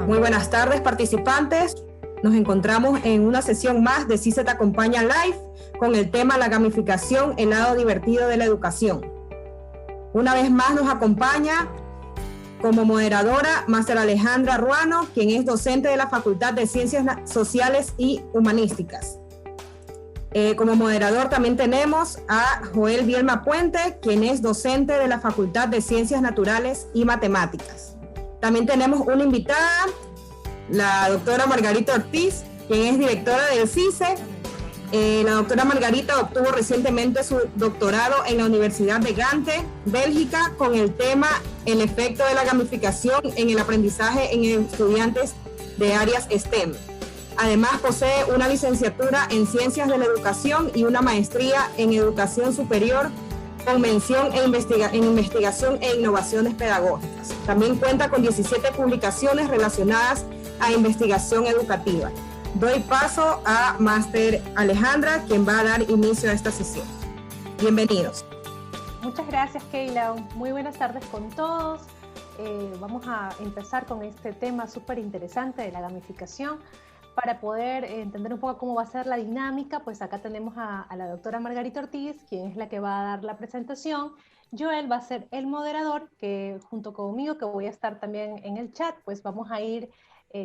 Muy buenas tardes, participantes. Nos encontramos en una sesión más de CICE Te Acompaña Live con el tema la gamificación, el lado divertido de la educación. Una vez más nos acompaña como moderadora Máster Alejandra Ruano, quien es docente de la Facultad de Ciencias Sociales y Humanísticas. Como moderador también tenemos a Joel Bielma Puente, quien es docente de la Facultad de Ciencias Naturales y Matemáticas. También tenemos una invitada, la doctora Margarita Ortiz, quien es directora del CICE. La doctora Margarita obtuvo recientemente su doctorado en la Universidad de Gante, Bélgica, con el tema el efecto de la gamificación en el aprendizaje en estudiantes de áreas STEM. Además, posee una licenciatura en Ciencias de la Educación y una maestría en Educación Superior con mención en investigación e innovaciones pedagógicas. También cuenta con 17 publicaciones relacionadas a investigación educativa. Doy paso a Máster Alejandra, quien va a dar inicio a esta sesión. Bienvenidos. Muchas gracias, Keila. Muy buenas tardes con todos. Vamos a empezar con este tema súper interesante de la gamificación. Para poder entender un poco cómo va a ser la dinámica, pues acá tenemos a la doctora Margarita Ortiz, quien es la que va a dar la presentación. Joel va a ser el moderador, que junto conmigo, que voy a estar también en el chat, pues vamos a ir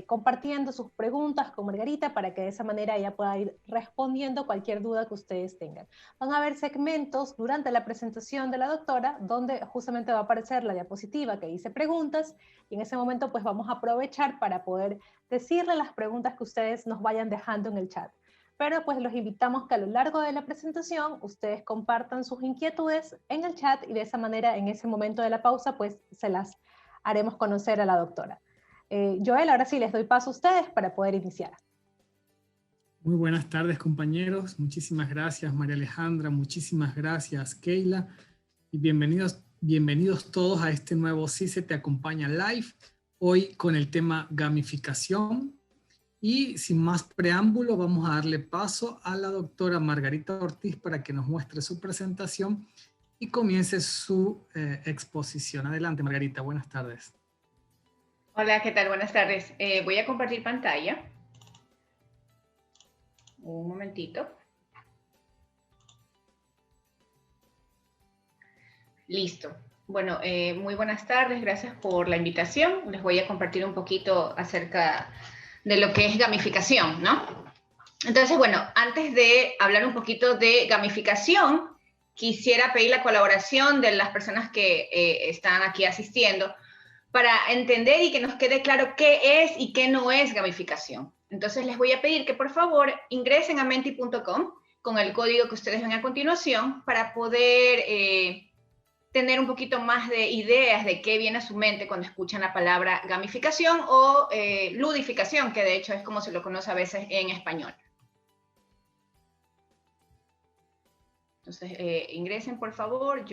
compartiendo sus preguntas con Margarita para que de esa manera ella pueda ir respondiendo cualquier duda que ustedes tengan. Van a haber segmentos durante la presentación de la doctora donde justamente va a aparecer la diapositiva que dice preguntas, y en ese momento pues vamos a aprovechar para poder decirle las preguntas que ustedes nos vayan dejando en el chat. Pero pues los invitamos que a lo largo de la presentación ustedes compartan sus inquietudes en el chat, y de esa manera en ese momento de la pausa pues se las haremos conocer a la doctora. Joel, ahora sí les doy paso a ustedes para poder iniciar. Muy buenas tardes, compañeros. Muchísimas gracias, María Alejandra. Muchísimas gracias, Keila. Y bienvenidos todos a este nuevo CICE Te Acompaña Live. Hoy con el tema gamificación. Y sin más preámbulo, vamos a darle paso a la doctora Margarita Ortiz para que nos muestre su presentación y comience su exposición. Adelante, Margarita. Buenas tardes. Hola, ¿qué tal? Buenas tardes. Voy a compartir pantalla. Un momentito. Listo. Bueno, muy buenas tardes. Gracias por la invitación. Les voy a compartir un poquito acerca de lo que es gamificación, ¿no? Entonces, bueno, antes de hablar un poquito de gamificación, quisiera pedir la colaboración de las personas que están aquí asistiendo para entender y que nos quede claro qué es y qué no es gamificación. Entonces les voy a pedir que por favor ingresen a menti.com con el código que ustedes ven a continuación para poder tener un poquito más de ideas de qué viene a su mente cuando escuchan la palabra gamificación o ludificación, que de hecho es como se lo conoce a veces en español. Entonces ingresen por favor,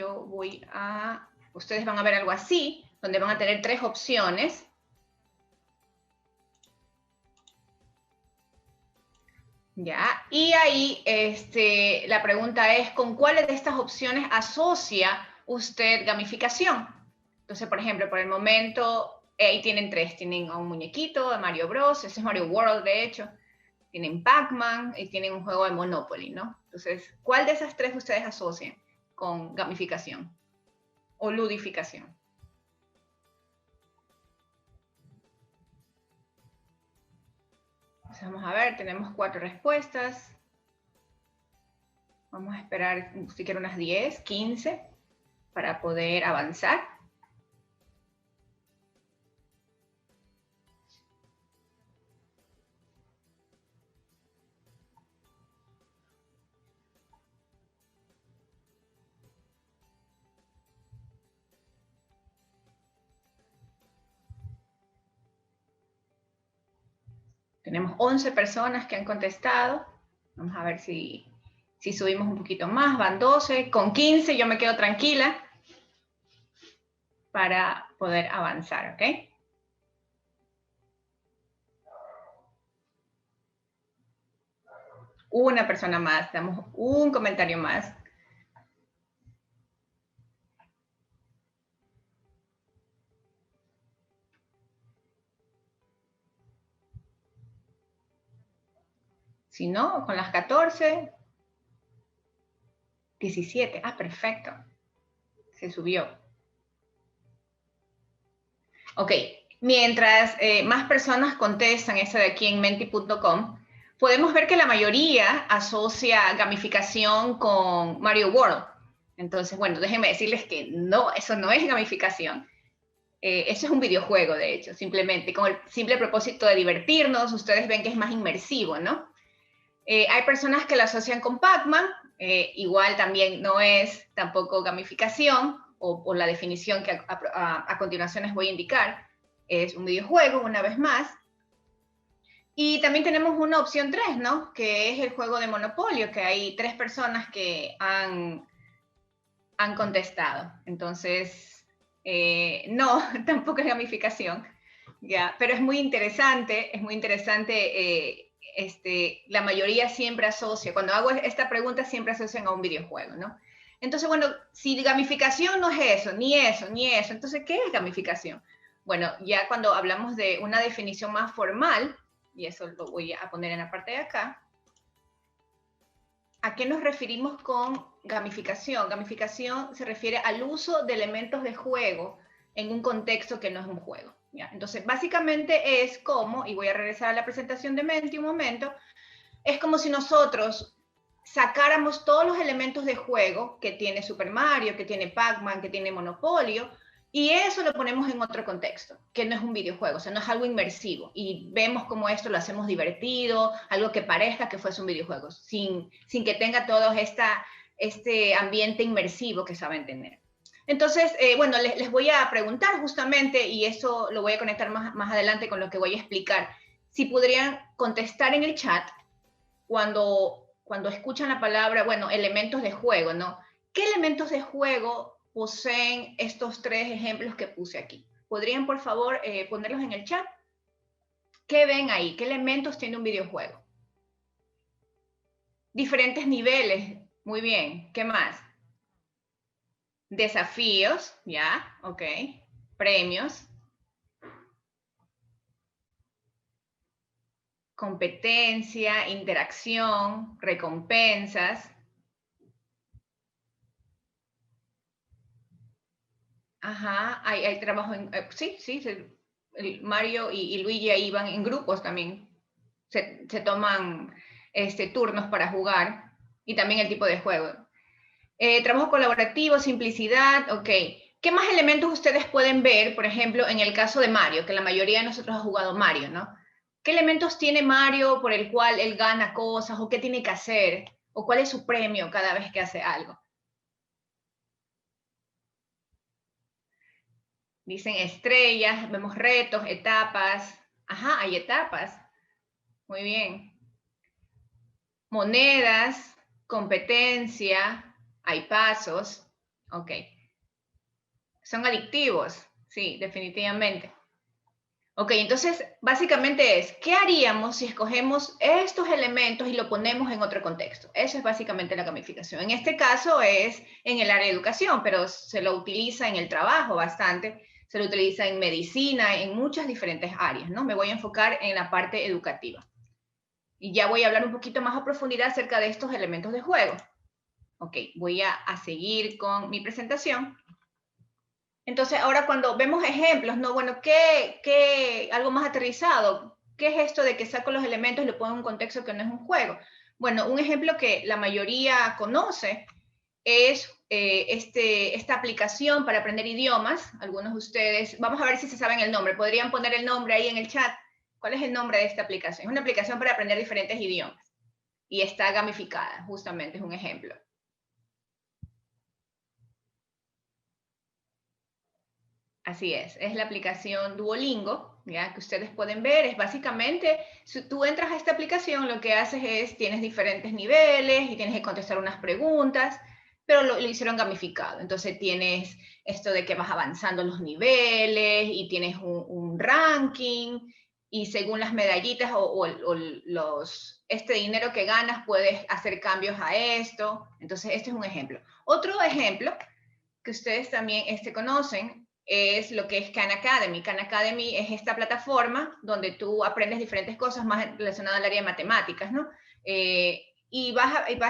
ustedes van a ver algo así, donde van a tener 3 opciones. Ya, y ahí la pregunta es, ¿con cuáles de estas opciones asocia usted gamificación? Entonces, por ejemplo, por el momento, ahí tienen 3. Tienen a un muñequito de Mario Bros, ese es Mario World, de hecho. Tienen Pac-Man y tienen un juego de Monopoly, ¿no? Entonces, ¿cuál de esas 3 ustedes asocian con gamificación o ludificación? Vamos a ver, tenemos 4 respuestas. Vamos a esperar siquiera unas 10, 15 para poder avanzar. Tenemos 11 personas que han contestado. Vamos a ver si subimos un poquito más. Van 12. Con 15 yo me quedo tranquila para poder avanzar, ¿ok? Una persona más. Damos un comentario más. Si no, con las 14, 17. Ah, perfecto. Se subió. Ok. Mientras más personas contestan eso de aquí en menti.com, podemos ver que la mayoría asocia gamificación con Mario World. Entonces, bueno, déjenme decirles que no, eso no es gamificación. Eso es un videojuego, de hecho, simplemente con el simple propósito de divertirnos. Ustedes ven que es más inmersivo, ¿no? Hay personas que lo asocian con Pac-Man, igual también no es tampoco gamificación, o la definición que a continuación les voy a indicar. Es un videojuego, una vez más. Y también tenemos una opción 3, ¿no? Que es el juego de Monopolio, que hay 3 personas que han contestado. Entonces, no, tampoco es gamificación, ¿ya? Pero es muy interesante, la mayoría siempre asocia, cuando hago esta pregunta siempre asocian a un videojuego, ¿no? Entonces, bueno, si gamificación no es eso, ni eso, entonces, ¿qué es gamificación? Bueno, ya cuando hablamos de una definición más formal, y eso lo voy a poner en la parte de acá, ¿a qué nos referimos con gamificación? Gamificación se refiere al uso de elementos de juego en un contexto que no es un juego, ¿ya? Entonces, básicamente es como, y voy a regresar a la presentación de Menti un momento, es como si nosotros sacáramos todos los elementos de juego que tiene Super Mario, que tiene Pac-Man, que tiene Monopolio, y eso lo ponemos en otro contexto, que no es un videojuego, o sea, no es algo inmersivo. Y vemos cómo esto lo hacemos divertido, algo que parezca que fuese un videojuego, sin que tenga todo este ambiente inmersivo que saben tener. Entonces, bueno, les voy a preguntar justamente, y eso lo voy a conectar más adelante con lo que voy a explicar, si podrían contestar en el chat cuando escuchan la palabra, bueno, elementos de juego, ¿no? ¿Qué elementos de juego poseen estos 3 ejemplos que puse aquí? ¿Podrían, por favor, ponerlos en el chat? ¿Qué ven ahí? ¿Qué elementos tiene un videojuego? Diferentes niveles. Muy bien. ¿Qué más? Desafíos. Ya, ok. Premios. Competencia, interacción, recompensas. Ajá, hay trabajo en... sí, Mario y Luigi ahí van en grupos también. Se toman turnos para jugar, y también el tipo de juego. Trabajo colaborativo, simplicidad, ok. ¿Qué más elementos ustedes pueden ver, por ejemplo, en el caso de Mario, que la mayoría de nosotros ha jugado Mario, ¿no? ¿Qué elementos tiene Mario por el cual él gana cosas, o qué tiene que hacer, o cuál es su premio cada vez que hace algo? Dicen estrellas, vemos retos, etapas. Ajá, hay etapas. Muy bien. Monedas, competencia, hay pasos. Ok. Son adictivos, sí, definitivamente. Ok, entonces, básicamente es, ¿qué haríamos si escogemos estos elementos y lo ponemos en otro contexto? Eso es básicamente la gamificación. En este caso es en el área de educación, pero se lo utiliza en el trabajo bastante, se lo utiliza en medicina, en muchas diferentes áreas, ¿no? Me voy a enfocar en la parte educativa. Y ya voy a hablar un poquito más a profundidad acerca de estos elementos de juego. Ok, voy a seguir con mi presentación. Entonces, ahora cuando vemos ejemplos, ¿no? Bueno, algo más aterrizado, ¿qué es esto de que saco los elementos y lo pongo en un contexto que no es un juego? Bueno, un ejemplo que la mayoría conoce es esta aplicación para aprender idiomas. Algunos de ustedes, vamos a ver si se saben el nombre. ¿Podrían poner el nombre ahí en el chat? ¿Cuál es el nombre de esta aplicación? Es una aplicación para aprender diferentes idiomas y está gamificada, justamente, es un ejemplo. Así es la aplicación Duolingo, ¿ya? Que ustedes pueden ver, es básicamente, si tú entras a esta aplicación, lo que haces es, tienes diferentes niveles y tienes que contestar unas preguntas, pero lo hicieron gamificado. Entonces tienes esto de que vas avanzando los niveles y tienes un ranking, y según las medallitas o este dinero que ganas, puedes hacer cambios a esto. Entonces este es un ejemplo. Otro ejemplo que ustedes también conocen es lo que es Khan Academy. Khan Academy es esta plataforma donde tú aprendes diferentes cosas más relacionadas al área de matemáticas, ¿no?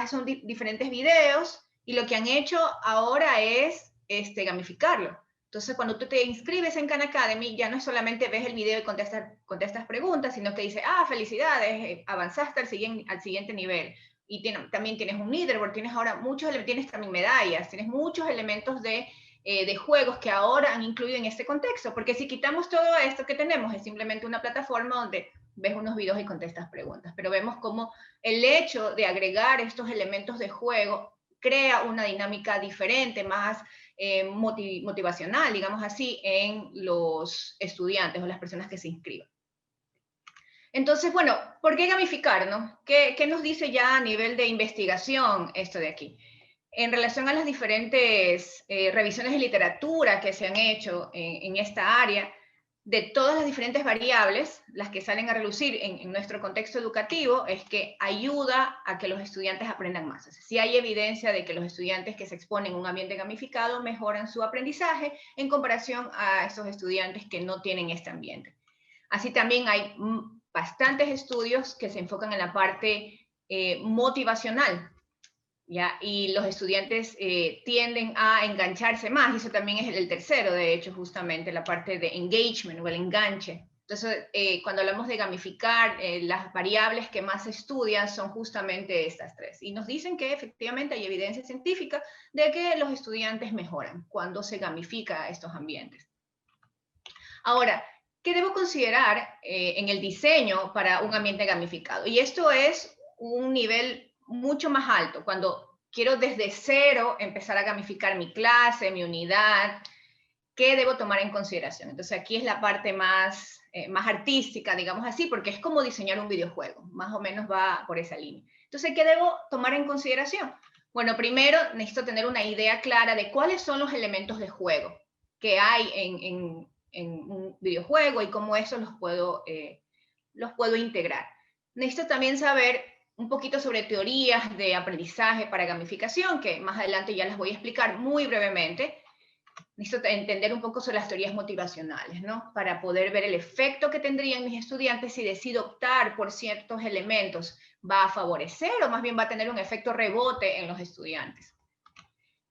Son diferentes videos, y lo que han hecho ahora es gamificarlo. Entonces, cuando tú te inscribes en Khan Academy, ya no es solamente ves el video y contestas preguntas, sino que dice, felicidades, avanzaste al siguiente nivel. Y también tienes un leaderboard, tienes también medallas, tienes muchos elementos de juegos que ahora han incluido en este contexto, porque si quitamos todo esto que tenemos, es simplemente una plataforma donde ves unos videos y contestas preguntas, pero vemos cómo el hecho de agregar estos elementos de juego crea una dinámica diferente, más motivacional, digamos así, en los estudiantes o las personas que se inscriban. Entonces, bueno, ¿por qué gamificar, no? ¿Qué nos dice ya a nivel de investigación esto de aquí? En relación a las diferentes revisiones de literatura que se han hecho en esta área, de todas las diferentes variables, las que salen a relucir en nuestro contexto educativo, es que ayuda a que los estudiantes aprendan más. O sea, sí hay evidencia de que los estudiantes que se exponen a un ambiente gamificado mejoran su aprendizaje en comparación a esos estudiantes que no tienen este ambiente. Así también hay bastantes estudios que se enfocan en la parte motivacional, ¿ya? Y los estudiantes tienden a engancharse más, y eso también es el tercero, de hecho, justamente la parte de engagement o el enganche. Entonces, cuando hablamos de gamificar, las variables que más se estudian son justamente estas tres. Y nos dicen que efectivamente hay evidencia científica de que los estudiantes mejoran cuando se gamifica estos ambientes. Ahora, ¿qué debo considerar en el diseño para un ambiente gamificado? Y esto es un nivel mucho más alto, cuando quiero desde cero empezar a gamificar mi clase, mi unidad, ¿qué debo tomar en consideración? Entonces aquí es la parte más artística, digamos así, porque es como diseñar un videojuego, más o menos va por esa línea. Entonces, ¿qué debo tomar en consideración? Bueno, primero necesito tener una idea clara de cuáles son los elementos de juego que hay en un videojuego y cómo eso los puedo integrar. Necesito también saber un poquito sobre teorías de aprendizaje para gamificación, que más adelante ya las voy a explicar muy brevemente. Necesito entender un poco sobre las teorías motivacionales, ¿no? Para poder ver el efecto que tendrían mis estudiantes si decido optar por ciertos elementos. ¿Va a favorecer o más bien va a tener un efecto rebote en los estudiantes?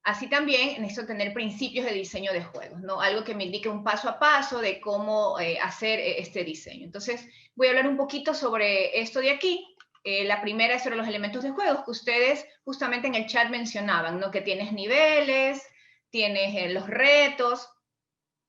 Así también necesito tener principios de diseño de juegos, ¿no? Algo que me indique un paso a paso de cómo hacer este diseño. Entonces, voy a hablar un poquito sobre esto de aquí. La primera es sobre los elementos de juegos que ustedes justamente en el chat mencionaban, ¿no? Que tienes niveles, tienes los retos.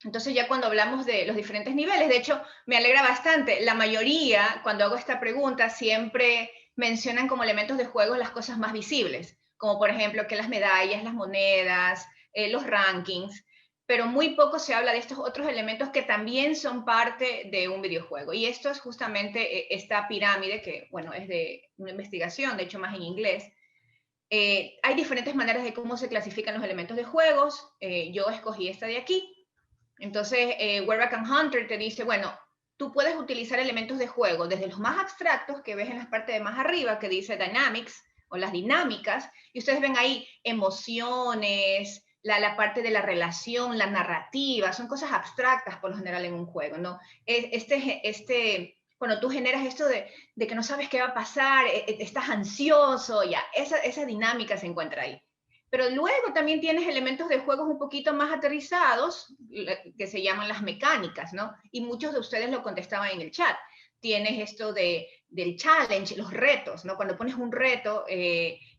Entonces ya cuando hablamos de los diferentes niveles, de hecho me alegra bastante, la mayoría cuando hago esta pregunta siempre mencionan como elementos de juegos las cosas más visibles, como por ejemplo que las medallas, las monedas, los rankings, pero muy poco se habla de estos otros elementos que también son parte de un videojuego. Y esto es justamente esta pirámide que, bueno, es de una investigación, de hecho más en inglés. Hay diferentes maneras de cómo se clasifican los elementos de juegos. Yo escogí esta de aquí. Entonces, Werbach and Hunter te dice, bueno, tú puedes utilizar elementos de juego desde los más abstractos que ves en la parte de más arriba, que dice Dynamics, o las dinámicas, y ustedes ven ahí emociones, la parte de la relación, la narrativa, son cosas abstractas por lo general en un juego, ¿no? Cuando tú generas esto de que no sabes qué va a pasar, estás ansioso, ya, esa dinámica se encuentra ahí. Pero luego también tienes elementos de juegos un poquito más aterrizados, que se llaman las mecánicas, ¿no? Y muchos de ustedes lo contestaban en el chat. Tienes esto del challenge, los retos, ¿no? Cuando pones un reto,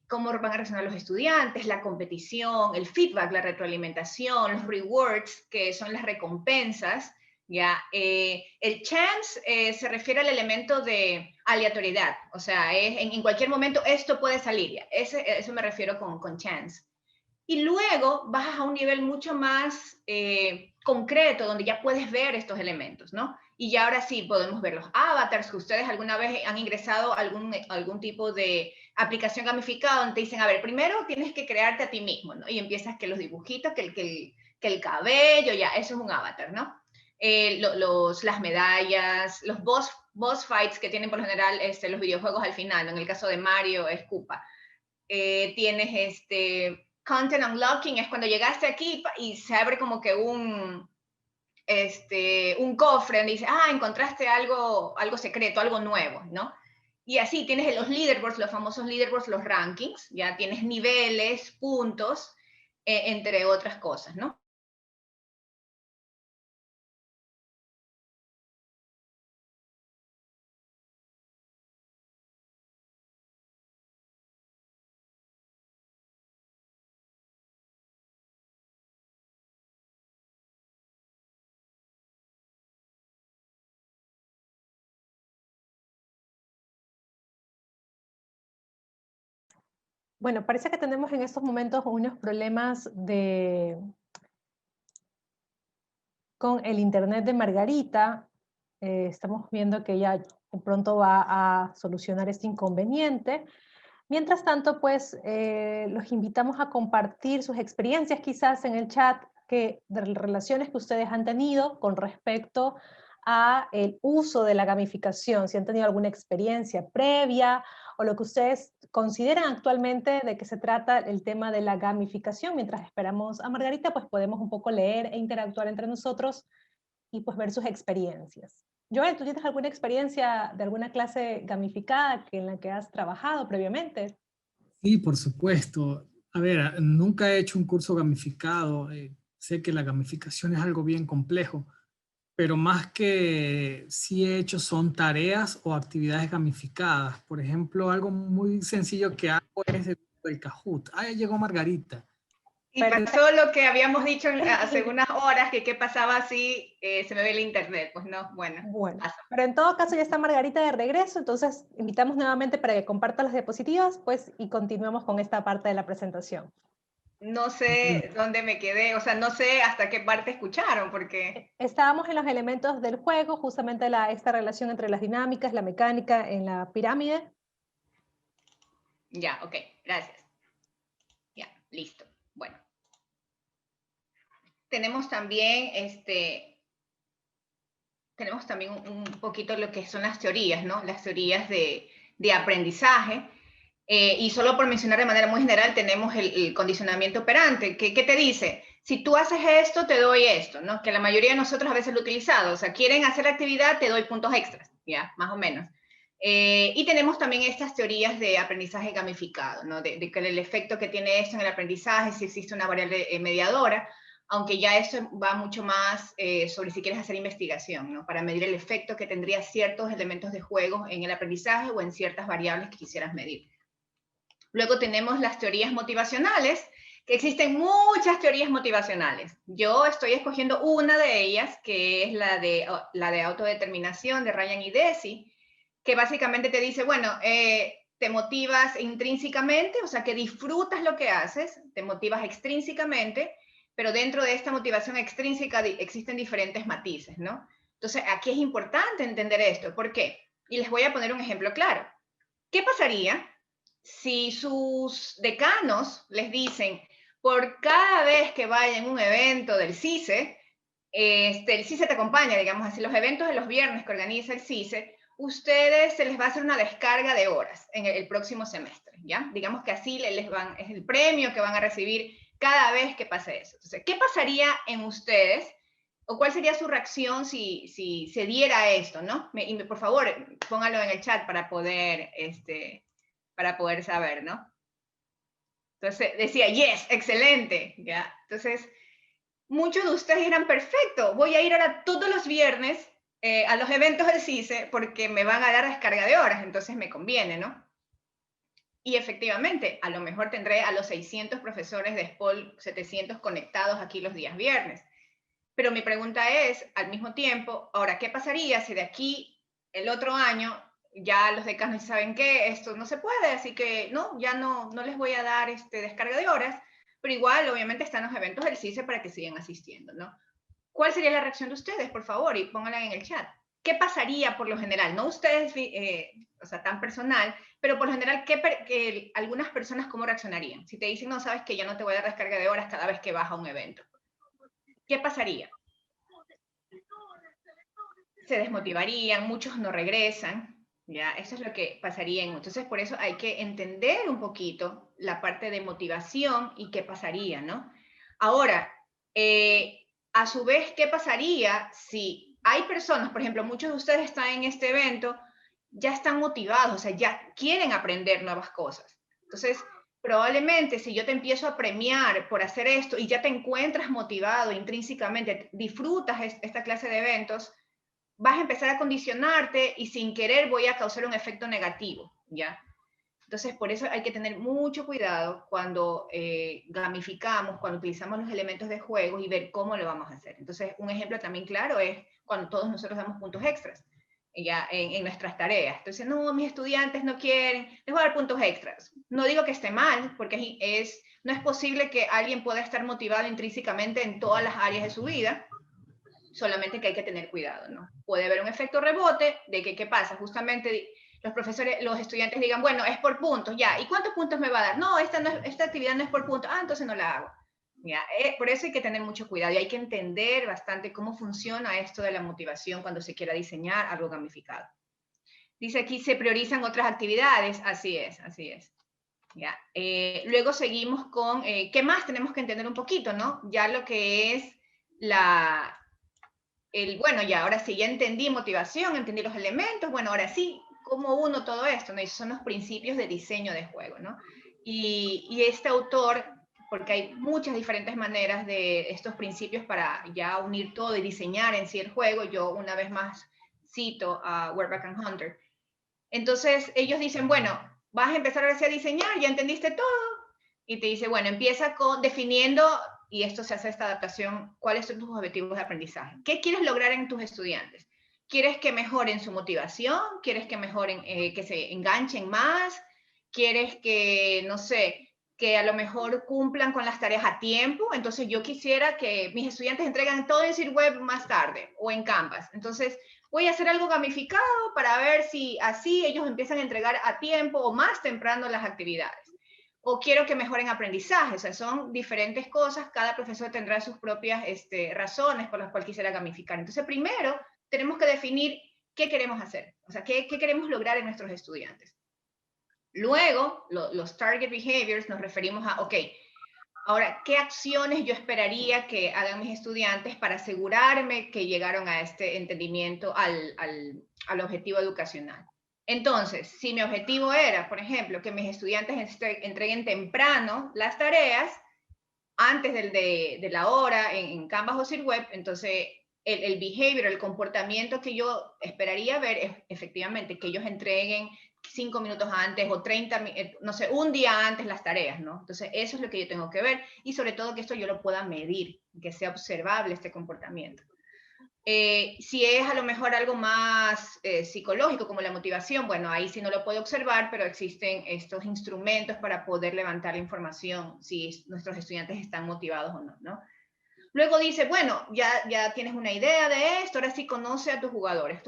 cómo van a reaccionar los estudiantes, la competición, el feedback, la retroalimentación, los rewards, que son las recompensas, ¿ya? El chance se refiere al elemento de aleatoriedad, o sea, en cualquier momento esto puede salir, ¿ya? Eso me refiero con chance. Y luego bajas a un nivel mucho más concreto, donde ya puedes ver estos elementos, ¿no? Y ya ahora sí podemos ver los avatars, que ustedes alguna vez han ingresado a algún tipo de aplicación gamificada, donde te dicen, a ver, primero tienes que crearte a ti mismo, ¿no? Y empiezas que los dibujitos, que el cabello, ya, eso es un avatar, ¿no? Las medallas, los boss fights que tienen por lo general los videojuegos al final, ¿no? En el caso de Mario es Koopa. Tienes content unlocking, es cuando llegaste aquí y se abre como que un cofre donde dice, encontraste algo secreto, algo nuevo, ¿no? Y así tienes los leaderboards, los famosos leaderboards, los rankings, ya tienes niveles, puntos, entre otras cosas, ¿no? Bueno, parece que tenemos en estos momentos unos problemas con el internet de Margarita. Estamos viendo que ella pronto va a solucionar este inconveniente. Mientras tanto, pues los invitamos a compartir sus experiencias quizás en el chat de relaciones que ustedes han tenido con respecto a el uso de la gamificación, si han tenido alguna experiencia previa o lo que ustedes consideran actualmente de que se trata el tema de la gamificación. Mientras esperamos a Margarita, pues podemos un poco leer e interactuar entre nosotros y pues ver sus experiencias. Joel, ¿tú tienes alguna experiencia de alguna clase gamificada en la que has trabajado previamente? Sí, por supuesto. A ver, nunca he hecho un curso gamificado. Sé que la gamificación es algo bien complejo, pero más que sí he hecho son tareas o actividades gamificadas. Por ejemplo, algo muy sencillo que hago es el Kahoot. Ah, ya llegó Margarita. Y pasó lo que habíamos dicho hace unas horas, que qué pasaba si se me ve el internet. Pues no, bueno. Bueno, pero en todo caso ya está Margarita de regreso, entonces invitamos nuevamente para que comparta las diapositivas, pues, y continuemos con esta parte de la presentación. No sé dónde me quedé, o sea, no sé hasta qué parte escucharon, porque... Estábamos en los elementos del juego, justamente esta relación entre las dinámicas, la mecánica en la pirámide. Ya, ok, gracias. Ya, listo. Bueno. Tenemos también, un poquito lo que son las teorías, ¿no? Las teorías de aprendizaje. Y solo por mencionar de manera muy general, tenemos el condicionamiento operante. ¿Qué te dice? Si tú haces esto, te doy esto, ¿no? Que la mayoría de nosotros a veces lo utilizado. O sea, quieren hacer la actividad, te doy puntos extras, ya, más o menos. Y tenemos también estas teorías de aprendizaje gamificado, ¿no? De que el efecto que tiene esto en el aprendizaje, si existe una variable mediadora, aunque ya eso va mucho más sobre si quieres hacer investigación, ¿no? Para medir el efecto que tendría ciertos elementos de juego en el aprendizaje o en ciertas variables que quisieras medir. Luego tenemos las teorías motivacionales, que existen muchas teorías motivacionales. Yo estoy escogiendo una de ellas, que es la de autodeterminación de Ryan y Deci, que básicamente te dice, bueno, te motivas intrínsecamente, o sea, que disfrutas lo que haces, te motivas extrínsecamente, pero dentro de esta motivación extrínseca existen diferentes matices, ¿no? Entonces, aquí es importante entender esto. ¿Por qué? Y les voy a poner un ejemplo claro. ¿Qué pasaría si sus decanos les dicen, por cada vez que vayan a un evento del CICE, el CICE te acompaña, digamos así, los eventos de los viernes que organiza el CICE, ustedes se les va a hacer una descarga de horas en el próximo semestre, ¿ya? Digamos que así es el premio que van a recibir cada vez que pase eso. Entonces, ¿qué pasaría en ustedes? ¿O cuál sería su reacción si se diera esto, no? Y por favor, póngalo en el chat para poder saber, ¿no? Entonces decía, yes, excelente, ¿ya? Entonces, muchos de ustedes eran perfecto, voy a ir ahora todos los viernes a los eventos del CICE porque me van a dar descarga de horas, entonces me conviene, ¿no? Y efectivamente, a lo mejor tendré a los 600 profesores de SPOL 700 conectados aquí los días viernes. Pero mi pregunta es, al mismo tiempo, ahora, ¿qué pasaría si de aquí el otro año ya los decanos saben que esto no se puede, así que no, ya no les voy a dar descarga de horas, pero igual obviamente están los eventos del CICE para que sigan asistiendo, ¿no? ¿Cuál sería la reacción de ustedes, por favor? Y pónganla en el chat. ¿Qué pasaría por lo general? No ustedes, o sea, tan personal, pero por lo general, algunas personas cómo reaccionarían? Si te dicen, no, sabes que ya no te voy a dar descarga de horas cada vez que vas a un evento. ¿Qué pasaría? Se desmotivarían, muchos no regresan, ¿ya? Eso es lo que pasaría. Entonces, por eso hay que entender un poquito la parte de motivación y qué pasaría, ¿no? Ahora, a su vez, ¿qué pasaría si hay personas, por ejemplo, muchos de ustedes están en este evento ya están motivados, o sea, ya quieren aprender nuevas cosas. Entonces, probablemente si yo te empiezo a premiar por hacer esto y ya te encuentras motivado intrínsecamente, disfrutas esta clase de eventos, vas a empezar a condicionarte y sin querer voy a causar un efecto negativo, ¿ya? Entonces, por eso hay que tener mucho cuidado cuando gamificamos, cuando utilizamos los elementos de juego y ver cómo lo vamos a hacer. Entonces, un ejemplo también claro es cuando todos nosotros damos puntos extras ya en nuestras tareas. Entonces, no, mis estudiantes no quieren, les voy a dar puntos extras. No digo que esté mal, porque no es posible que alguien pueda estar motivado intrínsecamente en todas las áreas de su vida, solamente que hay que tener cuidado, ¿no? Puede haber un efecto rebote de que, ¿qué pasa? Justamente los profesores, los estudiantes digan, bueno, es por puntos, ya, ¿y cuántos puntos me va a dar? No, esta actividad no es por puntos, entonces no la hago. Ya, por eso hay que tener mucho cuidado y hay que entender bastante cómo funciona esto de la motivación cuando se quiera diseñar algo gamificado. Dice aquí, se priorizan otras actividades, así es, así es. Ya. Luego seguimos con, ¿qué más tenemos que entender un poquito, no? Ya lo que es bueno, ya, ahora sí, ya entendí motivación, entendí los elementos, bueno, ahora sí, ¿cómo uno todo esto? ¿No? Esos son los principios de diseño de juego, ¿no? Y este autor, porque hay muchas diferentes maneras de estos principios para ya unir todo y diseñar en sí el juego, yo una vez más cito a Werbeck and Hunter. Entonces ellos dicen, bueno, vas a empezar ahora sí a diseñar, ya entendiste todo, y te dice, bueno, empieza definiendo, y esto se hace esta adaptación, cuáles son tus objetivos de aprendizaje. ¿Qué quieres lograr en tus estudiantes? ¿Quieres que mejoren su motivación? ¿Quieres que mejoren, que se enganchen más? ¿Quieres que, no sé, que a lo mejor cumplan con las tareas a tiempo? Entonces yo quisiera que mis estudiantes entreguen todo en Sitweb más tarde o en Canvas. Entonces voy a hacer algo gamificado para ver si así ellos empiezan a entregar a tiempo o más temprano las actividades. O quiero que mejoren aprendizaje, o sea, son diferentes cosas, cada profesor tendrá sus propias razones por las cuales quisiera gamificar. Entonces, primero, tenemos que definir qué queremos hacer, o sea, qué queremos lograr en nuestros estudiantes. Luego, los target behaviors nos referimos a, ok, ahora, ¿qué acciones yo esperaría que hagan mis estudiantes para asegurarme que llegaron a este entendimiento al objetivo educacional? Entonces, si mi objetivo era, por ejemplo, que mis estudiantes entreguen temprano las tareas, antes de la hora en Canvas o Sitweb, entonces el behavior, el comportamiento que yo esperaría ver es efectivamente que ellos entreguen 5 minutos antes o 30, no sé, un día antes las tareas, ¿no? Entonces eso es lo que yo tengo que ver y sobre todo que esto yo lo pueda medir, que sea observable este comportamiento. Si es a lo mejor algo más psicológico como la motivación, bueno, ahí sí no lo puedo observar, pero existen estos instrumentos para poder levantar la información si nuestros estudiantes están motivados o no, ¿no? Luego dice, bueno, ya tienes una idea de esto, ahora sí conoce a tus jugadores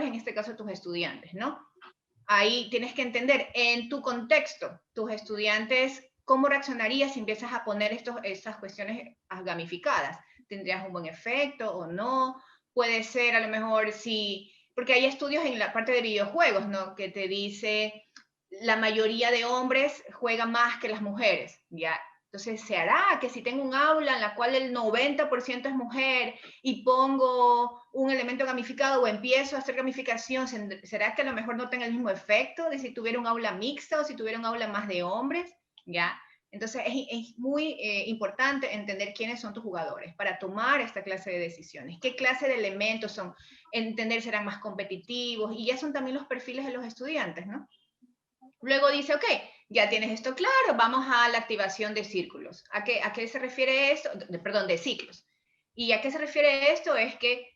en este caso tus estudiantes, ¿no? Ahí tienes que entender en tu contexto, tus estudiantes, ¿cómo reaccionarías si empiezas a poner estas cuestiones gamificadas? ¿Tendrías un buen efecto o no? Puede ser a lo mejor porque hay estudios en la parte de videojuegos, ¿no? Que te dice, la mayoría de hombres juegan más que las mujeres, ¿ya? Entonces, ¿se hará que si tengo un aula en la cual el 90% es mujer y pongo un elemento gamificado o empiezo a hacer gamificación, será que a lo mejor no tenga el mismo efecto de si tuviera un aula mixta o si tuviera un aula más de hombres? ¿Ya? Entonces, es muy importante entender quiénes son tus jugadores para tomar esta clase de decisiones. ¿Qué clase de elementos son? Entender serán más competitivos y ya son también los perfiles de los estudiantes, ¿no? Luego dice, ok, ya tienes esto claro, vamos a la activación de círculos. ¿A qué se refiere esto? Perdón, de ciclos. ¿Y a qué se refiere esto? Es que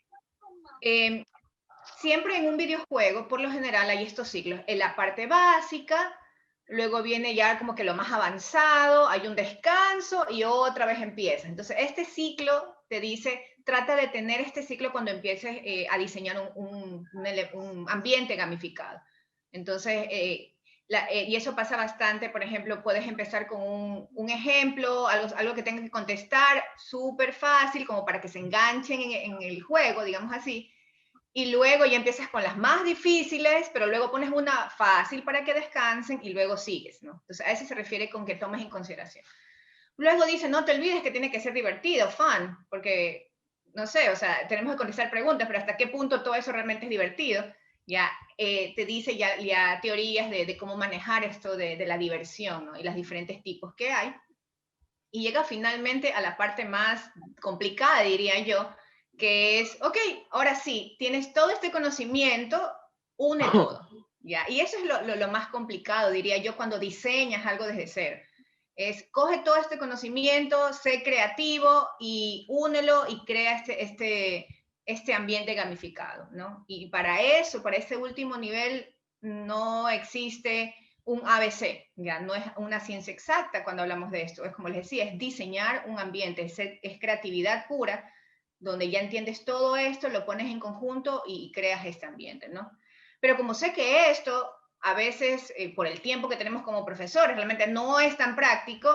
siempre en un videojuego, por lo general, hay estos ciclos. En la parte básica, luego viene ya como que lo más avanzado, hay un descanso y otra vez empieza. Entonces, este ciclo te dice, trata de tener este ciclo cuando empieces a diseñar un ambiente gamificado. Entonces, y eso pasa bastante, por ejemplo, puedes empezar con un ejemplo, algo que tengas que contestar, súper fácil, como para que se enganchen en el juego, digamos así, y luego ya empiezas con las más difíciles, pero luego pones una fácil para que descansen y luego sigues, ¿no? Entonces a eso se refiere con que tomes en consideración. Luego dice, no te olvides que tiene que ser divertido, fun, porque, no sé, o sea, tenemos que contestar preguntas, pero ¿hasta qué punto todo eso realmente es divertido? ya te dice ya teorías de cómo manejar esto de la diversión, ¿no? Y los diferentes tipos que hay. Y llega finalmente a la parte más complicada, diría yo, que es, ok, ahora sí, tienes todo este conocimiento, une todo, ¿ya? Y eso es lo más complicado, diría yo, cuando diseñas algo desde cero. Es, coge todo este conocimiento, sé creativo y únelo y crea este ambiente gamificado, ¿no? Y para eso, para ese último nivel, no existe un ABC, ya no es una ciencia exacta cuando hablamos de esto, es como les decía, es diseñar un ambiente, es creatividad pura, donde ya entiendes todo esto, lo pones en conjunto y creas este ambiente, ¿no? Pero como sé que esto, a veces, por el tiempo que tenemos como profesores, realmente no es tan práctico,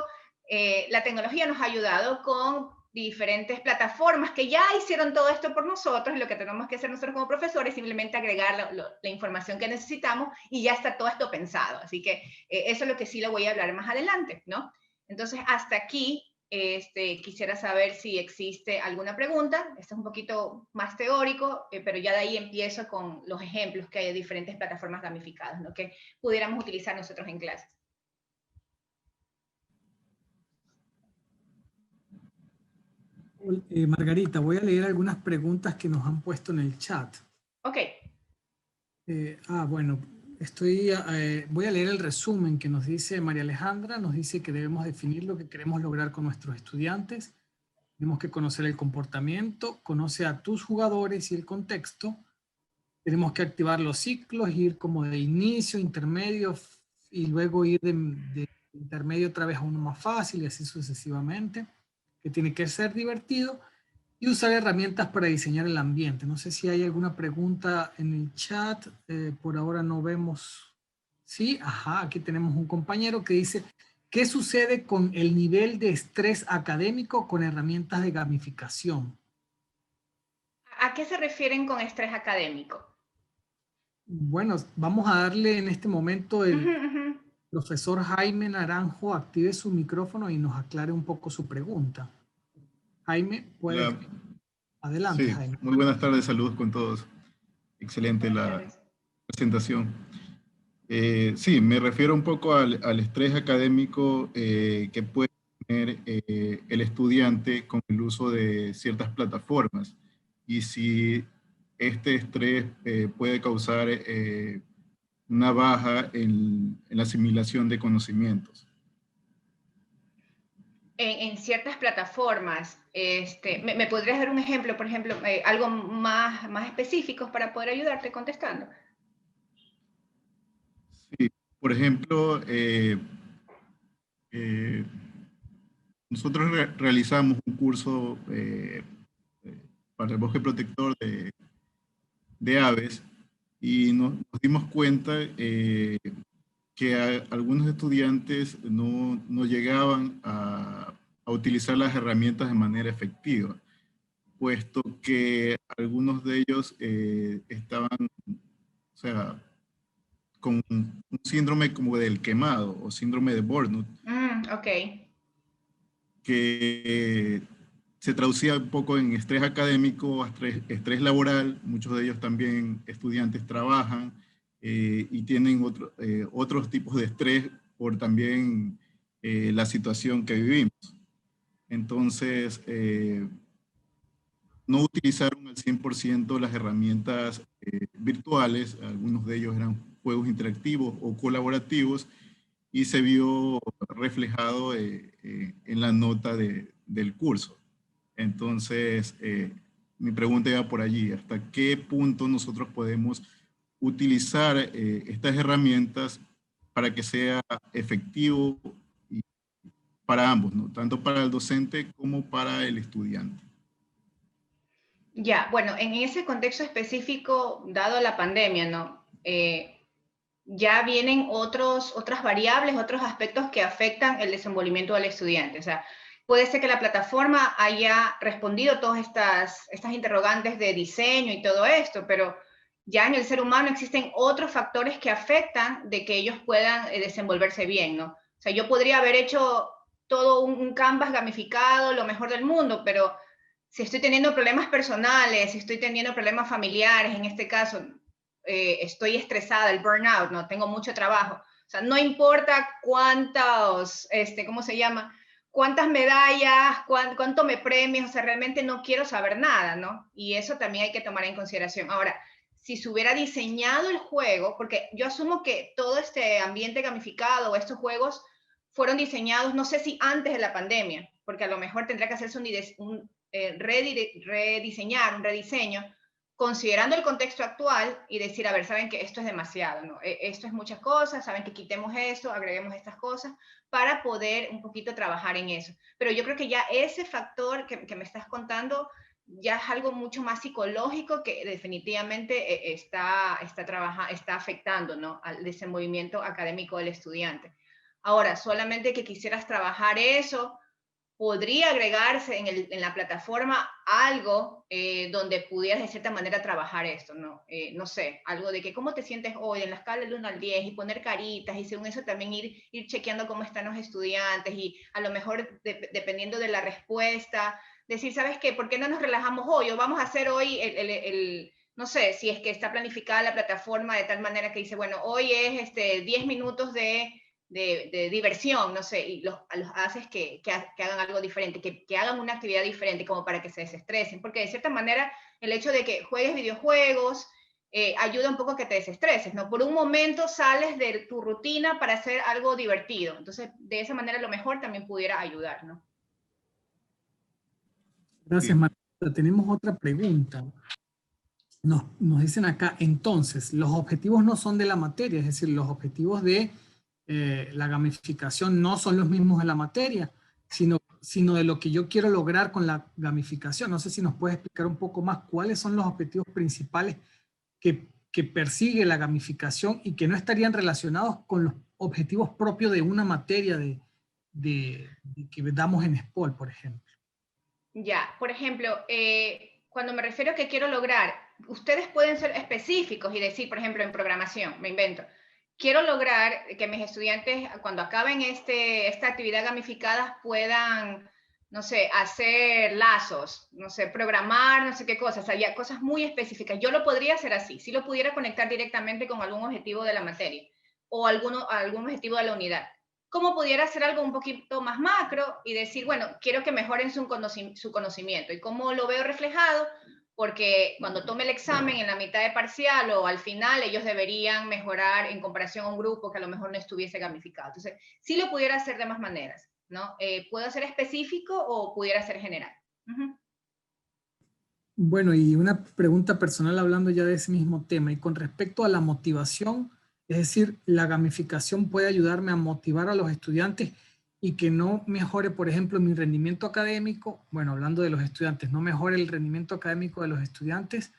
la tecnología nos ha ayudado con diferentes plataformas que ya hicieron todo esto por nosotros, y lo que tenemos que hacer nosotros como profesores es simplemente agregar la información que necesitamos y ya está todo esto pensado. Así que eso es lo que sí lo voy a hablar más adelante, ¿no? Entonces, hasta aquí quisiera saber si existe alguna pregunta. Esto es un poquito más teórico, pero ya de ahí empiezo con los ejemplos que hay de diferentes plataformas gamificadas, ¿no? Que pudiéramos utilizar nosotros en clases. Margarita, voy a leer algunas preguntas que nos han puesto en el chat. Ok. Bueno, voy a leer el resumen que nos dice María Alejandra. Nos dice que debemos definir lo que queremos lograr con nuestros estudiantes. Tenemos que conocer el comportamiento, conoce a tus jugadores y el contexto. Tenemos que activar los ciclos, ir como de inicio, intermedio, y luego ir de intermedio otra vez a uno más fácil y así sucesivamente. Que tiene que ser divertido y usar herramientas para diseñar el ambiente. No sé si hay alguna pregunta en el chat. Por ahora no vemos. Sí, ajá, aquí tenemos un compañero que dice, ¿qué sucede con el nivel de estrés académico con herramientas de gamificación? ¿A qué se refieren con estrés académico? Bueno, vamos a darle en este momento el profesor Jaime Naranjo active su micrófono y nos aclare un poco su pregunta. Jaime, puedes. Adelante, Sí, Jaime. muy buenas tardes, saludos con todos. Excelente la presentación. Sí, me refiero un poco al estrés académico que puede tener el estudiante con el uso de ciertas plataformas y si este estrés puede causar una baja en la asimilación de conocimientos. En ciertas plataformas, ¿me podrías dar un ejemplo, por ejemplo, algo más específico para poder ayudarte contestando? Sí, por ejemplo, nosotros realizamos un curso para el bosque protector de aves y nos dimos cuenta que algunos estudiantes no llegaban a utilizar las herramientas de manera efectiva, puesto que algunos de ellos estaban, o sea, con un síndrome como del quemado o síndrome de burnout. Ok. Que se traducía un poco en estrés académico, estrés laboral. Muchos de ellos también estudiantes trabajan y tienen otros tipos de estrés por también la situación que vivimos. Entonces, no utilizaron al 100% las herramientas virtuales. Algunos de ellos eran juegos interactivos o colaborativos y se vio reflejado en la nota del curso. Entonces, mi pregunta iba por allí, ¿hasta qué punto nosotros podemos utilizar estas herramientas para que sea efectivo para ambos, ¿no? Tanto para el docente como para el estudiante? Ya, bueno, en ese contexto específico, dado la pandemia, ¿no? Ya vienen otras variables, otros aspectos que afectan el desenvolvimiento del estudiante. O sea, puede ser que la plataforma haya respondido todas estas interrogantes de diseño y todo esto, pero ya en el ser humano existen otros factores que afectan de que ellos puedan desenvolverse bien, ¿no? O sea, yo podría haber hecho todo un canvas gamificado, lo mejor del mundo, pero si estoy teniendo problemas personales, si estoy teniendo problemas familiares, en este caso, estoy estresada, el burnout, ¿no? Tengo mucho trabajo. O sea, no importa cuántos, ¿cómo se llama? Cuántas medallas, cuánto me premio, o sea, realmente no quiero saber nada, ¿no? Y eso también hay que tomar en consideración. Ahora, si se hubiera diseñado el juego, porque yo asumo que todo este ambiente gamificado, estos juegos, fueron diseñados, no sé si antes de la pandemia, porque a lo mejor tendría que hacerse un rediseño, considerando el contexto actual y decir, a ver, saben que esto es demasiado, ¿no? Esto es muchas cosas, saben que quitemos esto, agreguemos estas cosas, para poder un poquito trabajar en eso. Pero yo creo que ya ese factor que me estás contando ya es algo mucho más psicológico que definitivamente está afectando, ¿no?, al desenvolvimiento académico del estudiante. Ahora, solamente que quisieras trabajar eso, podría agregarse en la plataforma algo donde pudieras de cierta manera trabajar esto, ¿no? No sé, algo de que cómo te sientes hoy en la escala del 1 al 10 y poner caritas y según eso también ir chequeando cómo están los estudiantes y a lo mejor dependiendo de la respuesta, decir, ¿sabes qué? ¿Por qué no nos relajamos hoy? O vamos a hacer hoy no sé, si es que está planificada la plataforma de tal manera que dice, bueno, hoy es 10 minutos de diversión, no sé, y los haces que hagan algo diferente, que hagan una actividad diferente como para que se desestresen, porque de cierta manera el hecho de que juegues videojuegos ayuda un poco a que te desestreses, ¿no? Por un momento sales de tu rutina para hacer algo divertido, entonces de esa manera a lo mejor también pudiera ayudar, ¿no? Gracias, Marta. Tenemos otra pregunta. Nos dicen acá, entonces, los objetivos no son de la materia, es decir, los objetivos de la gamificación no son los mismos de la materia, sino de lo que yo quiero lograr con la gamificación. No sé si nos puedes explicar un poco más cuáles son los objetivos principales que persigue la gamificación y que no estarían relacionados con los objetivos propios de una materia que damos en SPOL, por ejemplo. Ya, por ejemplo, cuando me refiero a que quiero lograr, ustedes pueden ser específicos y decir, por ejemplo, en programación, me invento, quiero lograr que mis estudiantes, cuando acaben esta actividad gamificada, puedan, no sé, hacer lazos, no sé, programar, no sé qué cosas, había cosas muy específicas. Yo lo podría hacer así, si lo pudiera conectar directamente con algún objetivo de la materia o algún objetivo de la unidad. Como pudiera hacer algo un poquito más macro y decir, bueno, quiero que mejoren su conocimiento. ¿Y cómo lo veo reflejado? Porque cuando tome el examen en la mitad de parcial o al final, ellos deberían mejorar en comparación a un grupo que a lo mejor no estuviese gamificado. Entonces, sí lo pudiera hacer de más maneras, ¿no? ¿Puedo ser específico o pudiera ser general? Bueno, y una pregunta personal hablando ya de ese mismo tema, y con respecto a la motivación, es decir, la gamificación puede ayudarme a motivar a los estudiantes y que no mejore, por ejemplo, mi rendimiento académico, bueno, hablando de los estudiantes, no mejore el rendimiento académico de los estudiantes,